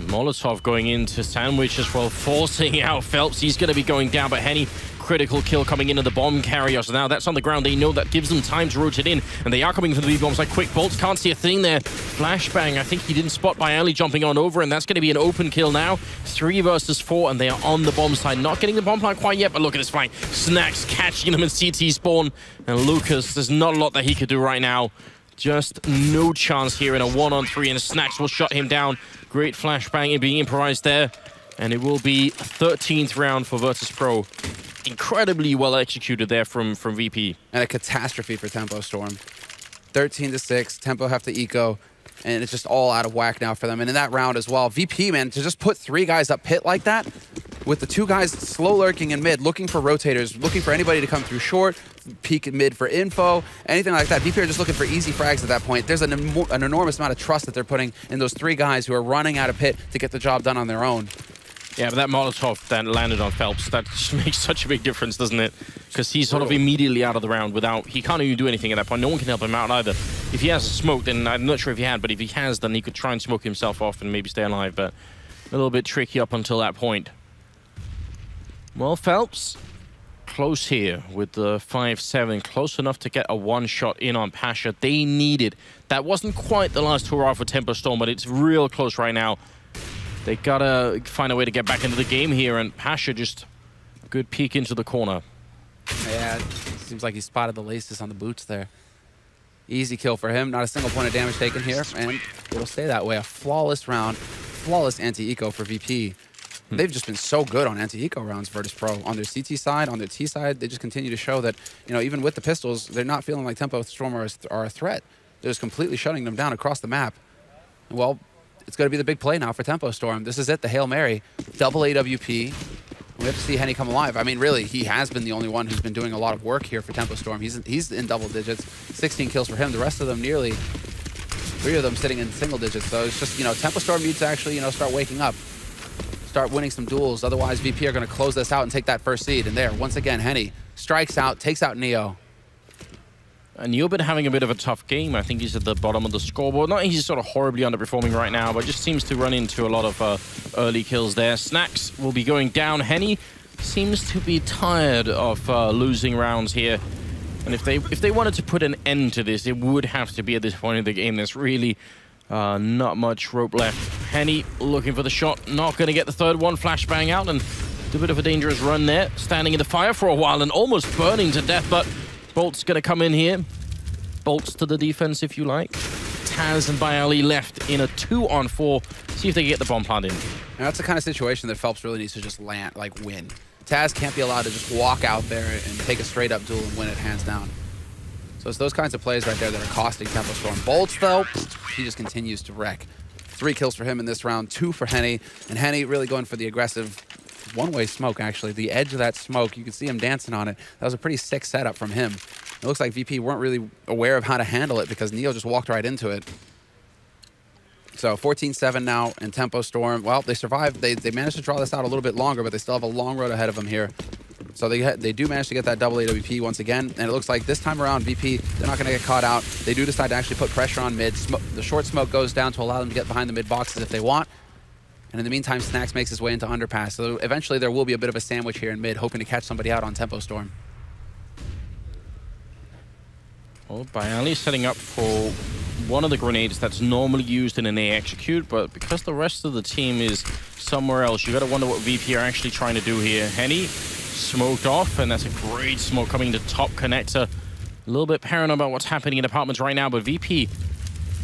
Speaker 1: Molotov going into Sandwich as well, forcing out Phelps. He's going to be going down, but Henny, critical kill coming into the bomb carrier. So now that's on the ground. They know that gives them time to rotate in, and they are coming for the B-bombs like quick bolts. Can't see a thing there. Flashbang, I think he didn't spot by Ali jumping on over, and that's going to be an open kill now. 3 versus 4, and they are on the bomb side. Not getting the bomb plant quite yet, but look at this fight. Snacks catching them in CT spawn, and Lucas, there's not a lot that he could do right now. Just no chance here in a 1-on-3, and Snacks will shut him down. Great flashbang being improvised there, and it will be 13th round for Virtus.Pro. Incredibly well executed there from VP.
Speaker 2: And a catastrophe for Tempo Storm. 13-6, Tempo have to eco, and it's just all out of whack now for them. And in that round as well, VP, man, to just put 3 guys up pit like that, with the 2 guys slow lurking in mid, looking for rotators, looking for anybody to come through short, peek in mid for info, anything like that. VP are just looking for easy frags at that point. There's an enormous amount of trust that they're putting in those 3 guys who are running out of pit to get the job done on their own.
Speaker 1: Yeah, but that Molotov that landed on Phelps, that just makes such a big difference, doesn't it? Because he's sort of immediately out of the round without... He can't even do anything at that point. No one can help him out either. If he has a smoke, then I'm not sure if he had, but if he has, then he could try and smoke himself off and maybe stay alive, but a little bit tricky up until that point. Well, Phelps, close here with the 5-7, close enough to get a 1-shot in on Pasha. They needed. That wasn't quite the last hurrah for Tempo Storm, but it's real close right now. They gotta find a way to get back into the game here, and Pasha just a good peek into the corner.
Speaker 2: Yeah, seems like he spotted the laces on the boots there. Easy kill for him. Not a single point of damage taken here, and it'll stay that way. A flawless round, flawless anti-eco for VP. They've just been so good on anti-eco rounds, Virtus.Pro. On their CT side, on their T side, they just continue to show that, you know, even with the pistols, they're not feeling like Tempo Storm are a threat. They're just completely shutting them down across the map. Well, it's going to be the big play now for Tempo Storm. This is it, the Hail Mary. Double AWP. We have to see Henny come alive. I mean, really, he has been the only one who's been doing a lot of work here for Tempo Storm. He's in double digits. 16 kills for him. The rest of them nearly, 3 of them sitting in single digits. So it's just, you know, Tempo Storm needs to actually, you know, start waking up. Start winning some duels. Otherwise, VP are going to close this out and take that first seed. And there, once again, Henny strikes out, takes out Neo.
Speaker 1: And Neo been having a bit of a tough game. I think he's at the bottom of the scoreboard. Not he's sort of horribly underperforming right now, but just seems to run into a lot of early kills there. Snacks will be going down. Henny seems to be tired of losing rounds here. And if they wanted to put an end to this, it would have to be at this point in the game. There's really not much rope left. Henny looking for the shot. Not going to get the third one. Flashbang out, and a bit of a dangerous run there. Standing in the fire for a while and almost burning to death, but Bolt's going to come in here. Bolts to the defense, if you like. Taz and Bayali left in a 2-on-4. See if they can get the bomb plant in.
Speaker 2: Now, that's the kind of situation that Phelps really needs to just land, like win. Taz can't be allowed to just walk out there and take a straight-up duel and win it hands down. So it's those kinds of plays right there that are costing Tempo Storm. Bolts, though, he just continues to wreck. 3 kills for him in this round, 2 for Henny. And Henny really going for the aggressive one-way smoke, actually. The edge of that smoke, you can see him dancing on it. That was a pretty sick setup from him. It looks like VP weren't really aware of how to handle it because Neo just walked right into it. So 14-7 now, and Tempo Storm, well, they survived. They managed to draw this out a little bit longer, but they still have a long road ahead of them here. So they do manage to get that double AWP once again, and it looks like this time around, VP, they're not going to get caught out. They do decide to actually put pressure on mid. The short smoke goes down to allow them to get behind the mid boxes if they want. And in the meantime, Snacks makes his way into underpass. So eventually there will be a bit of a sandwich here in mid, hoping to catch somebody out on Tempo Storm.
Speaker 1: Oh, Bayali setting up for one of the grenades that's normally used in an A execute, but because the rest of the team is somewhere else, you got to wonder what VP are actually trying to do here. Henny smoked off, and that's a great smoke coming to top connector. A little bit paranoid about what's happening in apartments right now, but VP,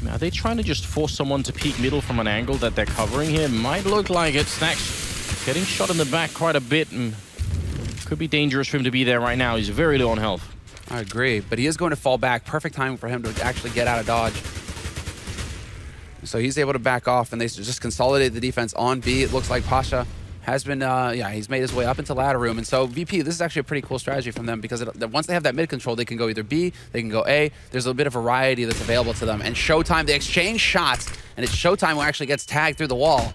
Speaker 1: are they trying to just force someone to peek middle from an angle that they're covering here? Might look like it. Snacks getting shot in the back quite a bit, and could be dangerous for him to be there right now. He's very low on health.
Speaker 2: I agree, but he is going to fall back. Perfect timing for him to actually get out of dodge. So he's able to back off, and they just consolidate the defense on B. It looks like Pasha has been, he's made his way up into ladder room. And so VP, this is actually a pretty cool strategy from them because once they have that mid control, they can go either B, they can go A. There's a bit of variety that's available to them. And Showtime, they exchange shots, and it's Showtime who actually gets tagged through the wall.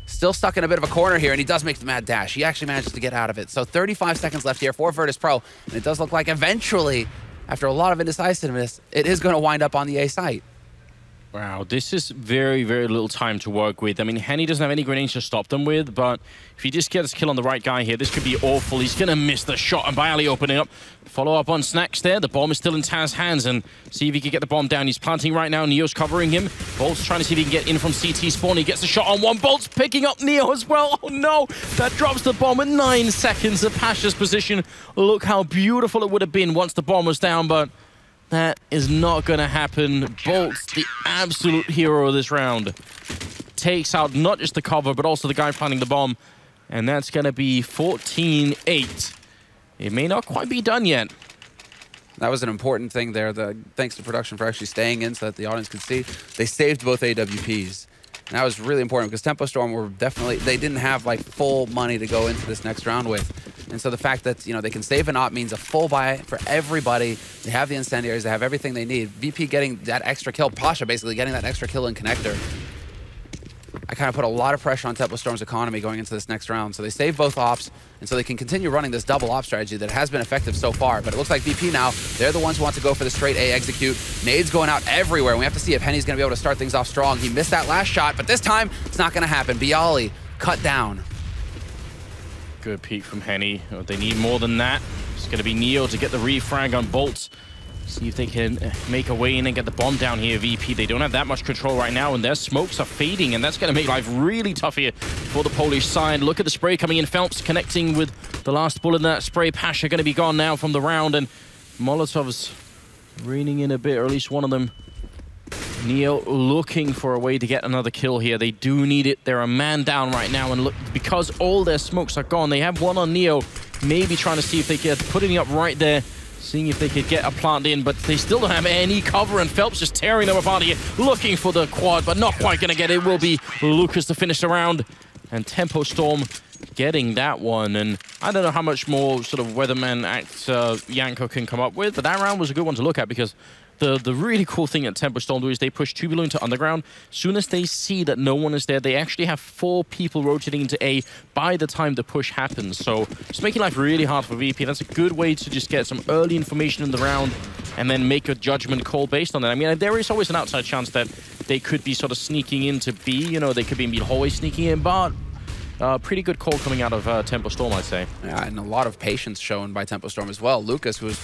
Speaker 2: Still stuck in a bit of a corner here, and he does make the mad dash. He actually manages to get out of it. So 35 seconds left here for Virtus.Pro, and it does look like eventually, after a lot of indecisiveness, it is going to wind up on the A site.
Speaker 1: Wow, this is very, very little time to work with. I mean, Henny doesn't have any grenades to stop them with, but if he just gets a kill on the right guy here, this could be awful. He's going to miss the shot, and Bialy opening up. Follow up on Snacks there. The bomb is still in Taz's hands, and see if he can get the bomb down. He's planting right now. Neo's covering him. Bolt's trying to see if he can get in from CT spawn. He gets a shot on one. Bolt's picking up Neo as well. Oh, no. That drops the bomb at 9 seconds of Pasha's position. Look how beautiful it would have been once the bomb was down, but that is not going to happen. Bolt's the absolute hero of this round. Takes out not just the cover, but also the guy planting the bomb. And that's going to be 14-8. It may not quite be done yet.
Speaker 2: That was an important thing there. Thanks to production for actually staying in so that the audience could see. They saved both AWPs. And that was really important because Tempo Storm were definitely, they didn't have like full money to go into this next round with. And so the fact that, they can save an op means a full buy for everybody. They have the incendiaries, they have everything they need. VP getting that extra kill, Pasha basically getting that extra kill in connector. I kind of put a lot of pressure on Tempo Storm's economy going into this next round. So they save both ops, and so they can continue running this double op strategy that has been effective so far. But it looks like VP now, they're the ones who want to go for the straight A execute. Nades going out everywhere. We have to see if Henny's going to be able to start things off strong. He missed that last shot, but this time, it's not going to happen. Bialy cut down.
Speaker 1: Good peek from Henny. Oh, they need more than that. It's going to be Neo to get the refrag on Bolt. See if they can make a way in and get the bomb down here, VP. They don't have that much control right now, and their smokes are fading, and that's going to make life really tough here for the Polish side. Look at the spray coming in. Phelps connecting with the last bullet in that spray. Pasha going to be gone now from the round, and Molotov's reining in a bit, or at least one of them. Neo looking for a way to get another kill here. They do need it. They're a man down right now, and look, because all their smokes are gone, they have one on Neo, maybe trying to see if they can putting it up right there, seeing if they could get a plant in, but they still don't have any cover, and Phelps just tearing them apart here, looking for the quad, but not quite going to get it. It will be Lucas to finish the round, and Tempo Storm getting that one. And I don't know how much more sort of weatherman act Yanko can come up with, but that round was a good one to look at because the really cool thing at Tempo Storm do is they push 2 below into underground. As soon as they see that no one is there, they actually have 4 people rotating into A by the time the push happens. So just making life really hard for VP. That's a good way to just get some early information in the round and then make a judgment call based on that. I mean, there is always an outside chance that they could be sort of sneaking into B. They could be in the hallway sneaking in, but pretty good call coming out of Tempo Storm, I'd say.
Speaker 2: Yeah, and a lot of patience shown by Tempo Storm as well. Lucas, who was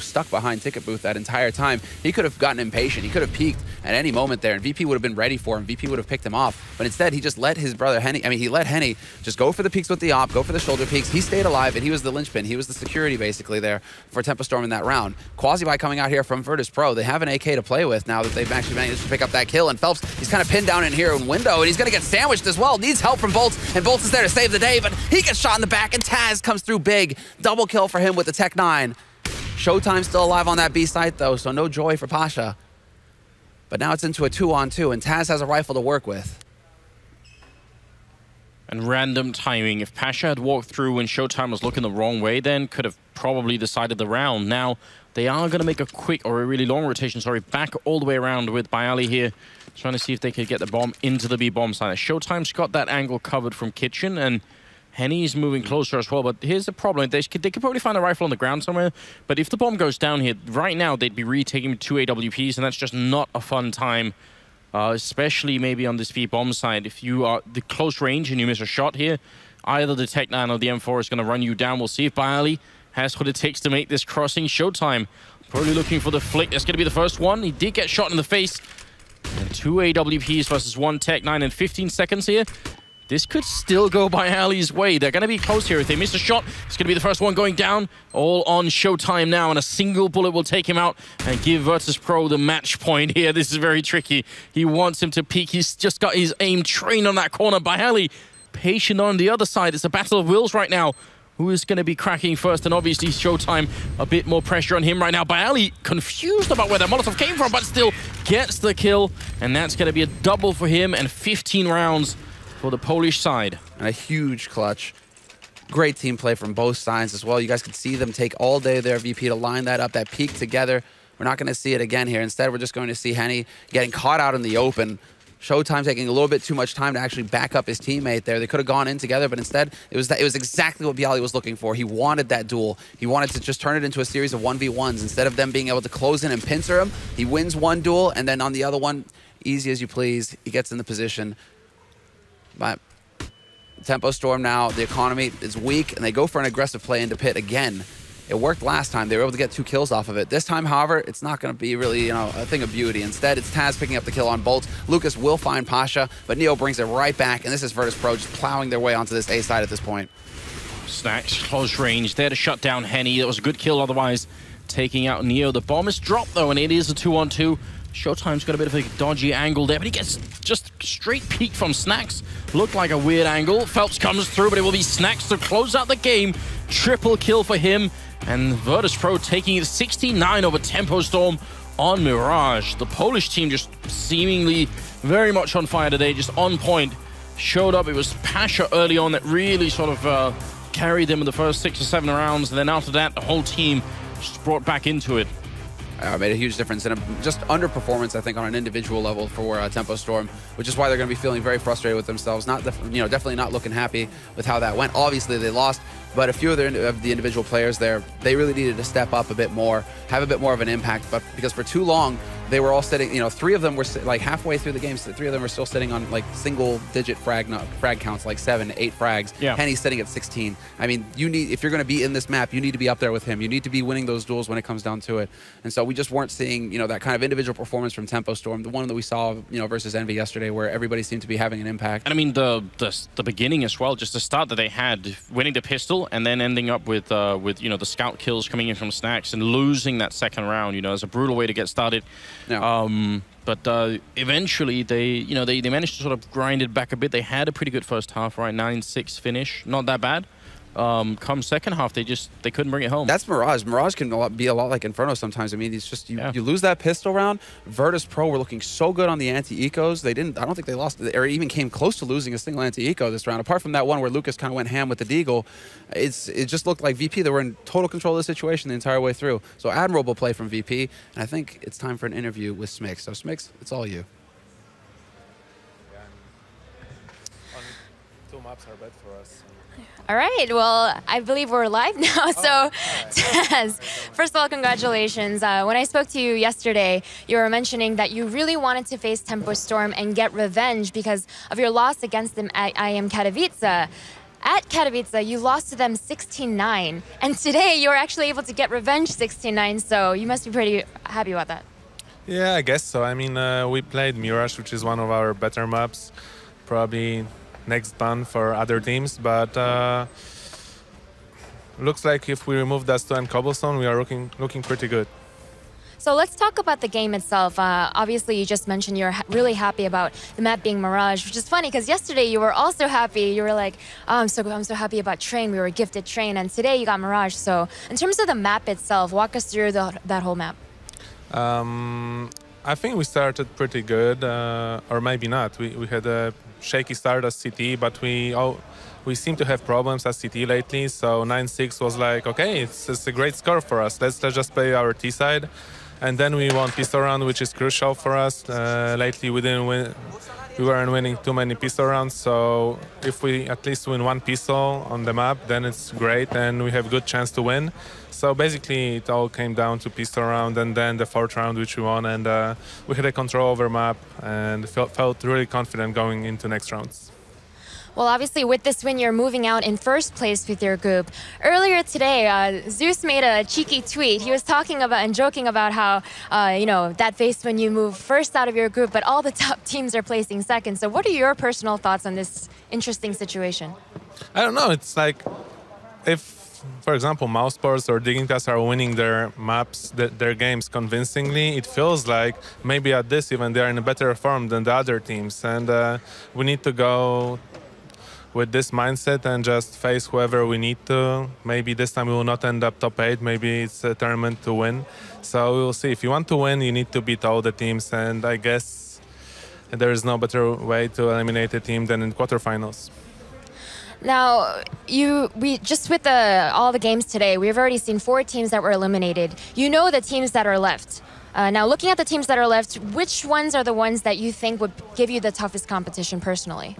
Speaker 2: stuck behind Ticket Booth that entire time, he could have gotten impatient. He could have peeked at any moment there, and VP would have been ready for him. VP would have picked him off, but instead he just let his brother Henny, he let Henny just go for the peeks with the op, go for the shoulder peeks. He stayed alive, and he was the linchpin. He was the security, basically, there for Tempo Storm in that round. Quasi coming out here from Virtus.Pro. They have an AK to play with now that they've actually managed to pick up that kill, and Phelps, he's kind of pinned down in here in window, and he's going to get sandwiched as well. Needs help from Bolt, and Bolt is there to save the day, but he gets shot in the back, and Taz comes through big. Double kill for him with the Tech 9. Showtime still alive on that B site, though, so no joy for Pasha. But now it's into a 2-on-2, and Taz has a rifle to work with.
Speaker 1: And random timing. If Pasha had walked through when Showtime was looking the wrong way, then could have probably decided the round. Now, they are going to make a quick, or a really long rotation, back all the way around with Bialy here, trying to see if they could get the bomb into the B bomb site. Showtime's got that angle covered from Kitchen, and Henny's moving closer as well, but here's the problem. They could probably find a rifle on the ground somewhere, but if the bomb goes down here, right now they'd be retaking 2 AWPs, and that's just not a fun time, especially maybe on this B bomb side. If you are the close range and you miss a shot here, either the Tech 9 or the M4 is going to run you down. We'll see if Bialy has what it takes to make this crossing. Showtime probably looking for the flick. That's going to be the first one. He did get shot in the face. And 2 AWPs versus 1 Tech9 in 15 seconds here. This could still go by Ali's way. They're going to be close here. If they miss a shot, it's going to be the first one going down. All on Showtime now, and a single bullet will take him out and give Virtus.Pro the match point here. This is very tricky. He wants him to peek. He's just got his aim trained on that corner by Ali. Patient on the other side. It's a battle of wills right now. Who is going to be cracking first? And obviously Showtime, a bit more pressure on him right now. By Ali, confused about where the Molotov came from, but still gets the kill. And that's going to be a double for him and 15 rounds for the Polish side.
Speaker 2: And a huge clutch. Great team play from both sides as well. You guys can see them take all day their VP to line that up, that peak together. We're not going to see it again here. Instead, we're just going to see Henny getting caught out in the open. Showtime taking a little bit too much time to actually back up his teammate there. They could have gone in together, but instead, it was exactly what Bialy was looking for. He wanted that duel. He wanted to just turn it into a series of 1v1s. Instead of them being able to close in and pincer him, he wins one duel, and then on the other one, easy as you please, he gets in the position. But Tempo Storm now, the economy is weak, and they go for an aggressive play into pit again. It worked last time. They were able to get 2 kills off of it. This time, however, it's not going to be really, a thing of beauty. Instead, it's Taz picking up the kill on Bolt. Lucas will find Pasha, but Neo brings it right back, and this is Virtus.Pro just plowing their way onto this A side at this point.
Speaker 1: Snacks, close range, there to shut down Henny. That was a good kill otherwise, taking out Neo. The bomb is dropped, though, and it is a 2-on-2. Showtime's got a bit of a dodgy angle there, but he gets just straight peek from Snacks. Looked like a weird angle. Phelps comes through, but it will be Snacks to close out the game. Triple kill for him. And Virtus.Pro taking it 69 over Tempo Storm on Mirage. The Polish team just seemingly very much on fire today, just on point. Showed up. It was Pasha early on that really sort of carried them in the first 6 or 7 rounds. And then after that, the whole team just brought back into it.
Speaker 2: Made a huge difference and just underperformance, I think, on an individual level for Tempo Storm, which is why they're going to be feeling very frustrated with themselves. Definitely not looking happy with how that went. Obviously, they lost, but a few of the individual players there, they really needed to step up a bit more, have a bit more of an impact. But because for too long, they were all sitting, 3 of them were like halfway through the game, so 3 of them were still sitting on like single-digit frag counts, like 7, 8 frags. Yeah. Henny's sitting at 16. I mean, if you're going to be in this map, you need to be up there with him. You need to be winning those duels when it comes down to it. And so we just weren't seeing, that kind of individual performance from Tempo Storm, the one that we saw, versus Envy yesterday, where everybody seemed to be having an impact.
Speaker 1: And I mean, the beginning as well, just the start that they had, winning the pistol and then ending up with the scout kills coming in from Snacks and losing that second round, is a brutal way to get started. Yeah. But eventually they managed to sort of grind it back a bit. They had a pretty good first half, right? 9-6 finish, not that bad. Come second half, they couldn't bring it home.
Speaker 2: That's Mirage. Mirage can be a lot like Inferno sometimes. I mean, it's just you lose that pistol round. Virtus.Pro were looking so good on the anti-ecos. I don't think they lost or even came close to losing a single anti-eco this round. Apart from that one where Lucas kind of went ham with the deagle, it just looked like VP. They were in total control of the situation the entire way through. So admirable play from VP, and I think it's time for an interview with Smix. So Smix, it's all you.
Speaker 3: Two maps are bad for us.
Speaker 4: All right, well, I believe we're live now. So, Taz, first of all, congratulations. When I spoke to you yesterday, you were mentioning that you really wanted to face Tempo Storm and get revenge because of your loss against them at IM Katowice. At Katowice, you lost to them 16-9, and today you were actually able to get revenge 16-9, so you must be pretty happy about that.
Speaker 3: Yeah, I guess so. I mean, we played Mirage, which is one of our better maps, probably next ban for other teams, but looks like if we remove that and Cobblestone, we are looking pretty good.
Speaker 4: So let's talk about the game itself. Obviously, you just mentioned you're really happy about the map being Mirage, which is funny because yesterday you were also happy. You were like, oh, I'm so happy about Train. We were gifted Train, and today you got Mirage. So in terms of the map itself, walk us through that whole map.
Speaker 3: I think we started pretty good, or maybe not. We had a shaky start as CT, but we seem to have problems as CT lately. So 9-6 was like, okay, it's a great score for us. Let's just play our T side, and then we won pistol round, which is crucial for us. Lately, we didn't win. We weren't winning too many pistol rounds. So if we at least win one pistol on the map, then it's great, and we have good chance to win. So basically, it all came down to pistol round, and then the 4th round, which we won, and we had a control over map, and felt really confident going into next rounds.
Speaker 4: Well, obviously, with this win, you're moving out in first place with your group. Earlier today, Zeus made a cheeky tweet. He was talking about and joking about how, you know, that faced when you move first out of your group, but all the top teams are placing second. So what are your personal thoughts on this interesting situation?
Speaker 3: I don't know. It's like if, for example, Mousesports or Dignitas are winning their maps, their games convincingly, it feels like maybe at this event they're in a better form than the other teams. And we need to go with this mindset and just face whoever we need to. Maybe this time we will not end up top 8. Maybe it's a tournament to win. So we will see. If you want to win, you need to beat all the teams. And I guess there is no better way to eliminate a team than in quarterfinals.
Speaker 4: Now, we just with all the games today, we've already seen 4 teams that were eliminated. You know the teams that are left. Now, looking at the teams that are left, which ones are the ones that you think would give you the toughest competition personally?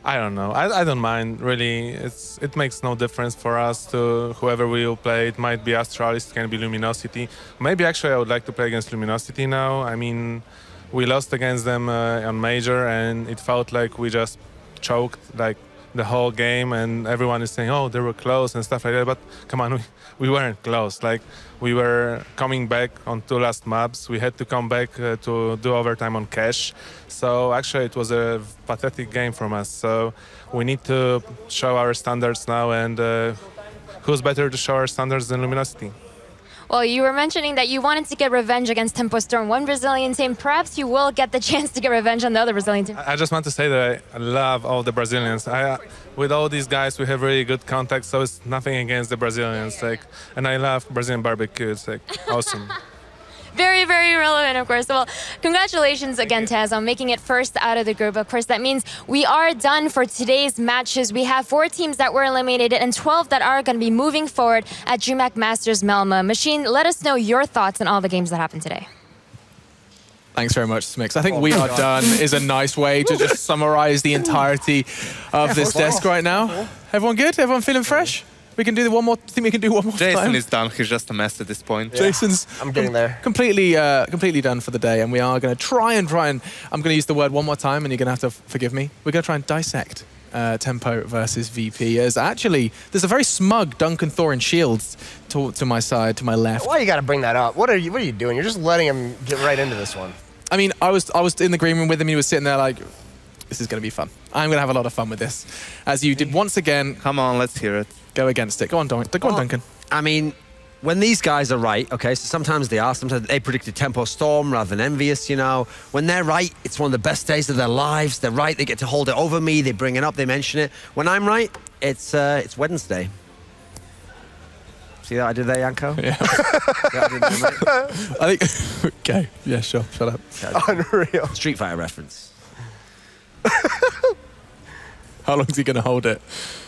Speaker 3: I don't know. I don't mind, really. It makes no difference for us to whoever we will play. It might be Astralis, it can be Luminosity. Maybe actually I would like to play against Luminosity now. I mean, we lost against them on Major, and it felt like we just choked like the whole game, and everyone is saying, oh, they were close and stuff like that. But come on, we weren't close. Like, we were coming back on 2 last maps. We had to come back to do overtime on cash. So actually it was a pathetic game from us. So we need to show our standards now, and who's better to show our standards than Luminosity?
Speaker 4: Well, you were mentioning that you wanted to get revenge against Tempo Storm, one Brazilian team. Perhaps you will get the chance to get revenge on the other Brazilian team.
Speaker 3: I just want to say that I love all the Brazilians. With all these guys, we have really good contact, so it's nothing against the Brazilians. Like, and I love Brazilian barbecue. It's like awesome.
Speaker 4: Very, very relevant, of course. Well, congratulations again, Taz, on making it first out of the group. Of course, that means we are done for today's matches. We have 4 teams that were eliminated and 12 that are going to be moving forward at DreamHack Masters Malmö. Machine, let us know your thoughts on all the games that happened today.
Speaker 5: Thanks very much, Smix. I think we are done is a nice way to just summarize the entirety of this desk right now. Everyone good? Everyone feeling fresh? We can do one more. Think we can do one more
Speaker 6: Jason
Speaker 5: time?
Speaker 6: is done. He's just a mess at this point.
Speaker 5: Yeah. Jason's.
Speaker 7: I'm getting there.
Speaker 5: Completely done for the day, and we are going to try and. I'm going to use the word one more time, and you're going to have to forgive me. We're going to try and dissect Tempo versus VP. As actually, there's a very smug Duncan Thorin Shields to my side, to my left.
Speaker 7: Why you got to bring that up? What are you doing? You're just letting him get right into this one.
Speaker 5: I mean, I was in the green room with him. He was sitting there like, this is going to be fun. I'm going to have a lot of fun with this. As you did once again.
Speaker 6: Come on, let's hear it.
Speaker 5: Go against it. Go on, Duncan.
Speaker 8: I mean, when these guys are right, okay, so sometimes they are. Sometimes they predicted Tempo Storm rather than Envious, you know. When they're right, it's one of the best days of their lives. They're right, they get to hold it over me. They bring it up, they mention it. When I'm right, it's Wednesday. See that I did there, Yanko?
Speaker 5: Yeah. I think... Okay. Yeah, sure. Shut up.
Speaker 7: Unreal.
Speaker 8: Street Fighter reference.
Speaker 5: How long is he going to hold it?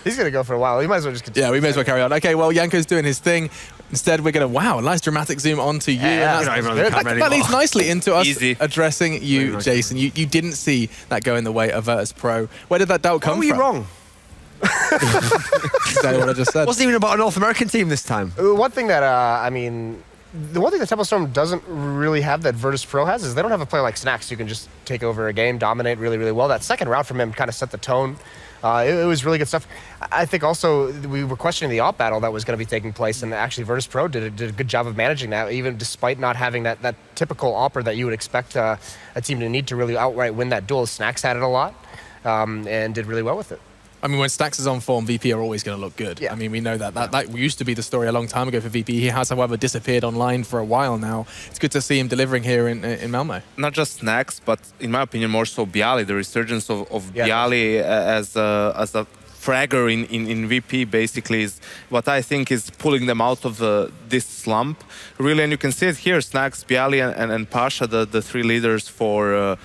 Speaker 7: He's going to go for a while. We might as well just continue.
Speaker 5: Yeah, we may as well carry on. Okay, well, Yanko's doing his thing. Instead, we're going to... Wow, nice dramatic zoom onto you.
Speaker 7: Yeah,
Speaker 5: that leads nicely into us
Speaker 6: Easy.
Speaker 5: addressing you, Jason. You didn't see that go in the way of Virtus.Pro. Where did that doubt come from?
Speaker 8: Were you wrong?
Speaker 5: Exactly what I just said.
Speaker 8: Wasn't even about a North American team this time.
Speaker 7: One thing that, I mean, the one thing that Tempo Storm doesn't really have that Virtus.Pro has is they don't have a player like Snacks who can just take over a game, dominate really, really well. That second round from him kind of set the tone. It was really good stuff. I think also we were questioning the AWP battle that was going to be taking place, and actually Virtus.Pro did a good job of managing that, even despite not having that typical AWPer that you would expect a team to need to really outright win that duel. Snacks had it a lot and did really well with it.
Speaker 5: I mean, when Stacks is on form, VP are always going to look good.
Speaker 7: Yeah.
Speaker 5: I mean, we know that. That used to be the story a long time ago for VP. He has, however, disappeared online for a while now. It's good to see him delivering here in Malmö.
Speaker 6: Not just Snacks, but in my opinion, more so Bialy. The resurgence of Bialy as a fragger in VP basically is what I think is pulling them out of this slump. Really, and you can see it here, Snacks, Bialy, and Pasha, the 3 leaders for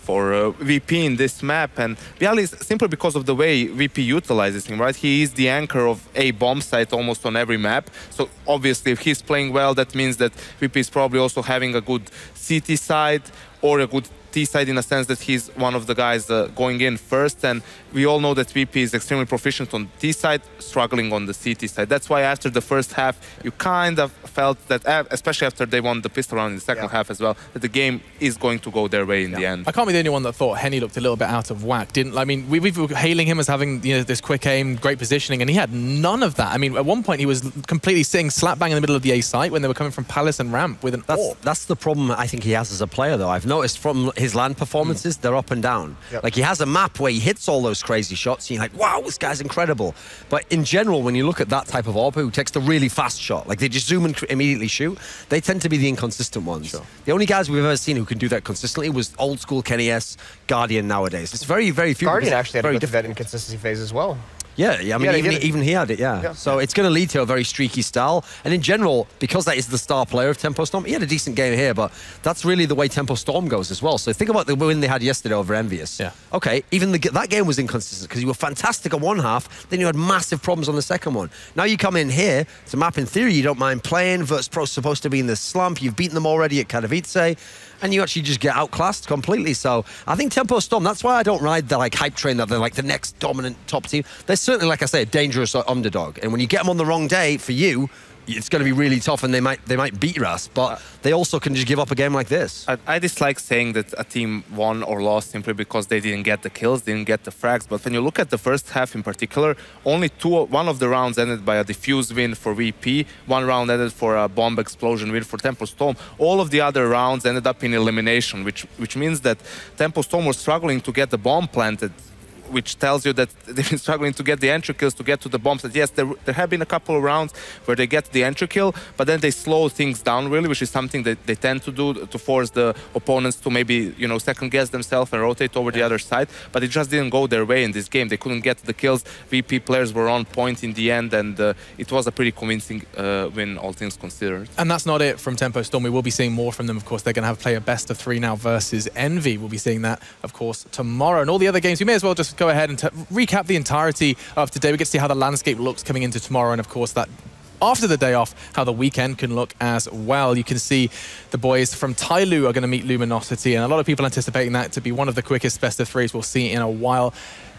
Speaker 6: VP in this map, and Bialy is simply because of the way VP utilizes him, right? He is the anchor of a bomb site almost on every map, so obviously if he's playing well, that means that VP is probably also having a good CT side or a good T-side in a sense that he's one of the guys going in first, and we all know that VP is extremely proficient on T-side, struggling on the CT side. That's why after the first half, you kind of felt that, especially after they won the pistol round in the second half as well, that the game is going to go their way in the end.
Speaker 5: I can't be the only one that thought Henny looked a little bit out of whack. I mean, we were hailing him as having this quick aim, great positioning, and he had none of that. I mean, at one point he was completely sitting slap bang in the middle of the A site when they were coming from Palace and Ramp with an AWP.
Speaker 8: That's the problem I think he has as a player, though. I've noticed from his LAN performances, they're up and down. Like, he has a map where he hits all those crazy shots, and you're like, wow, this guy's incredible. But in general, when you look at that type of AWP who takes the really fast shot, like they just zoom and immediately shoot, they tend to be the inconsistent ones.
Speaker 5: Sure.
Speaker 8: The only guys we've ever seen who can do that consistently was old school Kenny S, Guardian nowadays. It's very, very few.
Speaker 7: Guardian actually had to go through that inconsistency phase as well.
Speaker 8: Yeah, I mean, even he had it, yeah. So it's going to lead to a very streaky style. And in general, because that is the star player of Tempo Storm, he had a decent game here, but that's really the way Tempo Storm goes as well. So think about the win they had yesterday over Envious.
Speaker 5: Yeah.
Speaker 8: Okay, even that game was inconsistent because you were fantastic at one half, then you had massive problems on the second one. Now you come in here, it's a map in theory you don't mind playing, Virtus.Pro supposed to be in the slump, you've beaten them already at Katowice, and you actually just get outclassed completely. So I think Tempo Storm, that's why I don't ride the hype train that they're like the next dominant top team. They're certainly, like I say, a dangerous underdog. And when you get them on the wrong day, for you, it's going to be really tough, and they might beat your ass, but they also can just give up a game like this.
Speaker 6: I dislike saying that a team won or lost simply because they didn't get the kills, didn't get the frags. But when you look at the first half in particular, only one of the rounds ended by a defuse win for VP, one round ended for a bomb explosion win for Tempo Storm. All of the other rounds ended up in elimination, which means that Tempo Storm was struggling to get the bomb planted, which tells you that they've been struggling to get the entry kills, to get to the bombs. That yes, there have been a couple of rounds where they get the entry kill, but then they slow things down really, which is something that they tend to do to force the opponents to maybe, second guess themselves and rotate over the other side. But it just didn't go their way in this game. They couldn't get the kills. VP players were on point in the end, and it was a pretty convincing win, all things considered.
Speaker 5: And that's not it from Tempo Storm. We will be seeing more from them. Of course, they're going to play a best of 3 now versus Envy. We'll be seeing that, of course, tomorrow. And all the other games, we may as well just go ahead and recap the entirety of today. We get to see how the landscape looks coming into tomorrow, and of course that after the day off, how the weekend can look as well. You can see the boys from Tyloo are going to meet Luminosity, and a lot of people anticipating that to be one of the quickest best of 3s we'll see in a while.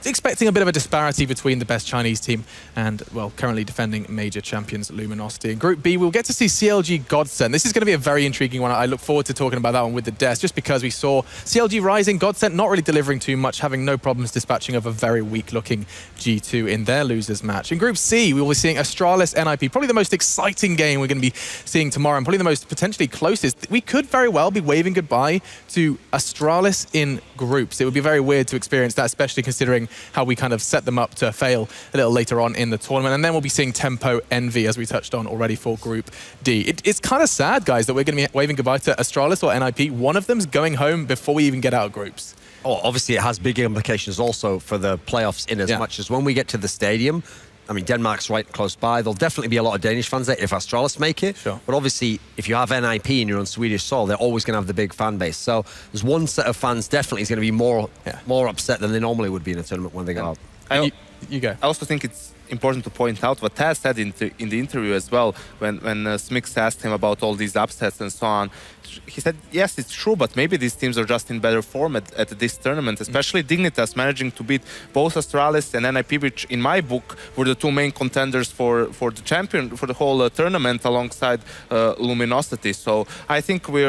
Speaker 5: Expecting a bit of a disparity between the best Chinese team and, well, currently defending major champions Luminosity. In Group B, we'll get to see CLG Godsend. This is going to be a very intriguing one. I look forward to talking about that one with the desk, just because we saw CLG rising, Godsend not really delivering too much, having no problems dispatching of a very weak-looking G2 in their losers match. In Group C, we will be seeing Astralis NIP, probably the most exciting game we're going to be seeing tomorrow, and probably the most potentially closest. We could very well be waving goodbye to Astralis in groups. It would be very weird to experience that, especially considering how we kind of set them up to fail a little later on in the tournament. And then we'll be seeing Tempo Envy, as we touched on already, for Group D. It's kind of sad, guys, that we're going to be waving goodbye to Astralis or NIP. One of them's going home before we even get out of groups.
Speaker 8: Oh, obviously it has big implications also for the playoffs, in as much as when we get to the stadium, I mean, Denmark's right close by. There'll definitely be a lot of Danish fans there if Astralis make it.
Speaker 5: Sure.
Speaker 8: But obviously, if you have NIP and you're on Swedish soil, they're always going to have the big fan base. So there's one set of fans definitely is going to be more upset than they normally would be in a tournament when they go out.
Speaker 5: You go.
Speaker 6: I also think it's important to point out what Taz said in the interview as well, when Smix asked him about all these upsets and so on. He said, yes, it's true, but maybe these teams are just in better form at this tournament, especially Dignitas managing to beat both Astralis and NIP, which in my book were the two main contenders for the champion, for the whole tournament, alongside Luminosity. So I think we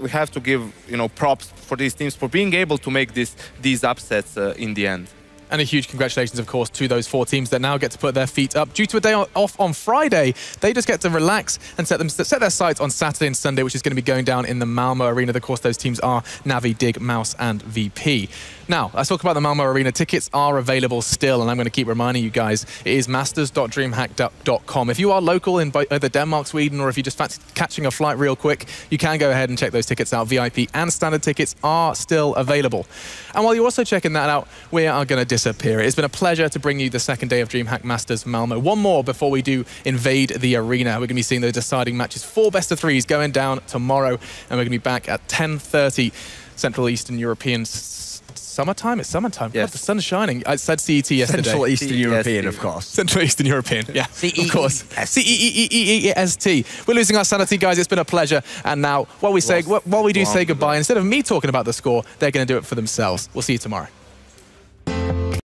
Speaker 6: have to give props for these teams for being able to make these upsets in the end.
Speaker 5: And a huge congratulations, of course, to those 4 teams that now get to put their feet up. Due to a day off on Friday, they just get to relax and set their sights on Saturday and Sunday, which is going to be going down in the Malmö Arena. Of course, those teams are Navi, Dig, Mouse, and VP. Now, let's talk about the Malmö Arena. Tickets are available still, and I'm going to keep reminding you guys, it is masters.dreamhack.com. If you are local in either Denmark, Sweden, or if you just fancy catching a flight real quick, you can go ahead and check those tickets out. VIP and standard tickets are still available. And while you're also checking that out, we are going to disappear. It's been a pleasure to bring you the second day of DreamHack Masters Malmö. One more before we do invade the arena. We're going to be seeing the deciding matches, 4 best of 3s going down tomorrow, and we're going to be back at 10:30 Central Eastern European summertime? It's summertime.
Speaker 6: Yes.
Speaker 5: God, the sun's shining. I said CET yesterday.
Speaker 8: Central Eastern European, of course.
Speaker 5: Central Eastern European, yeah, of course.
Speaker 8: CEEEST.
Speaker 5: We're losing our sanity, guys. It's been a pleasure. And now, while we do say goodbye, instead of me talking about the score, they're going to do it for themselves. We'll see you tomorrow.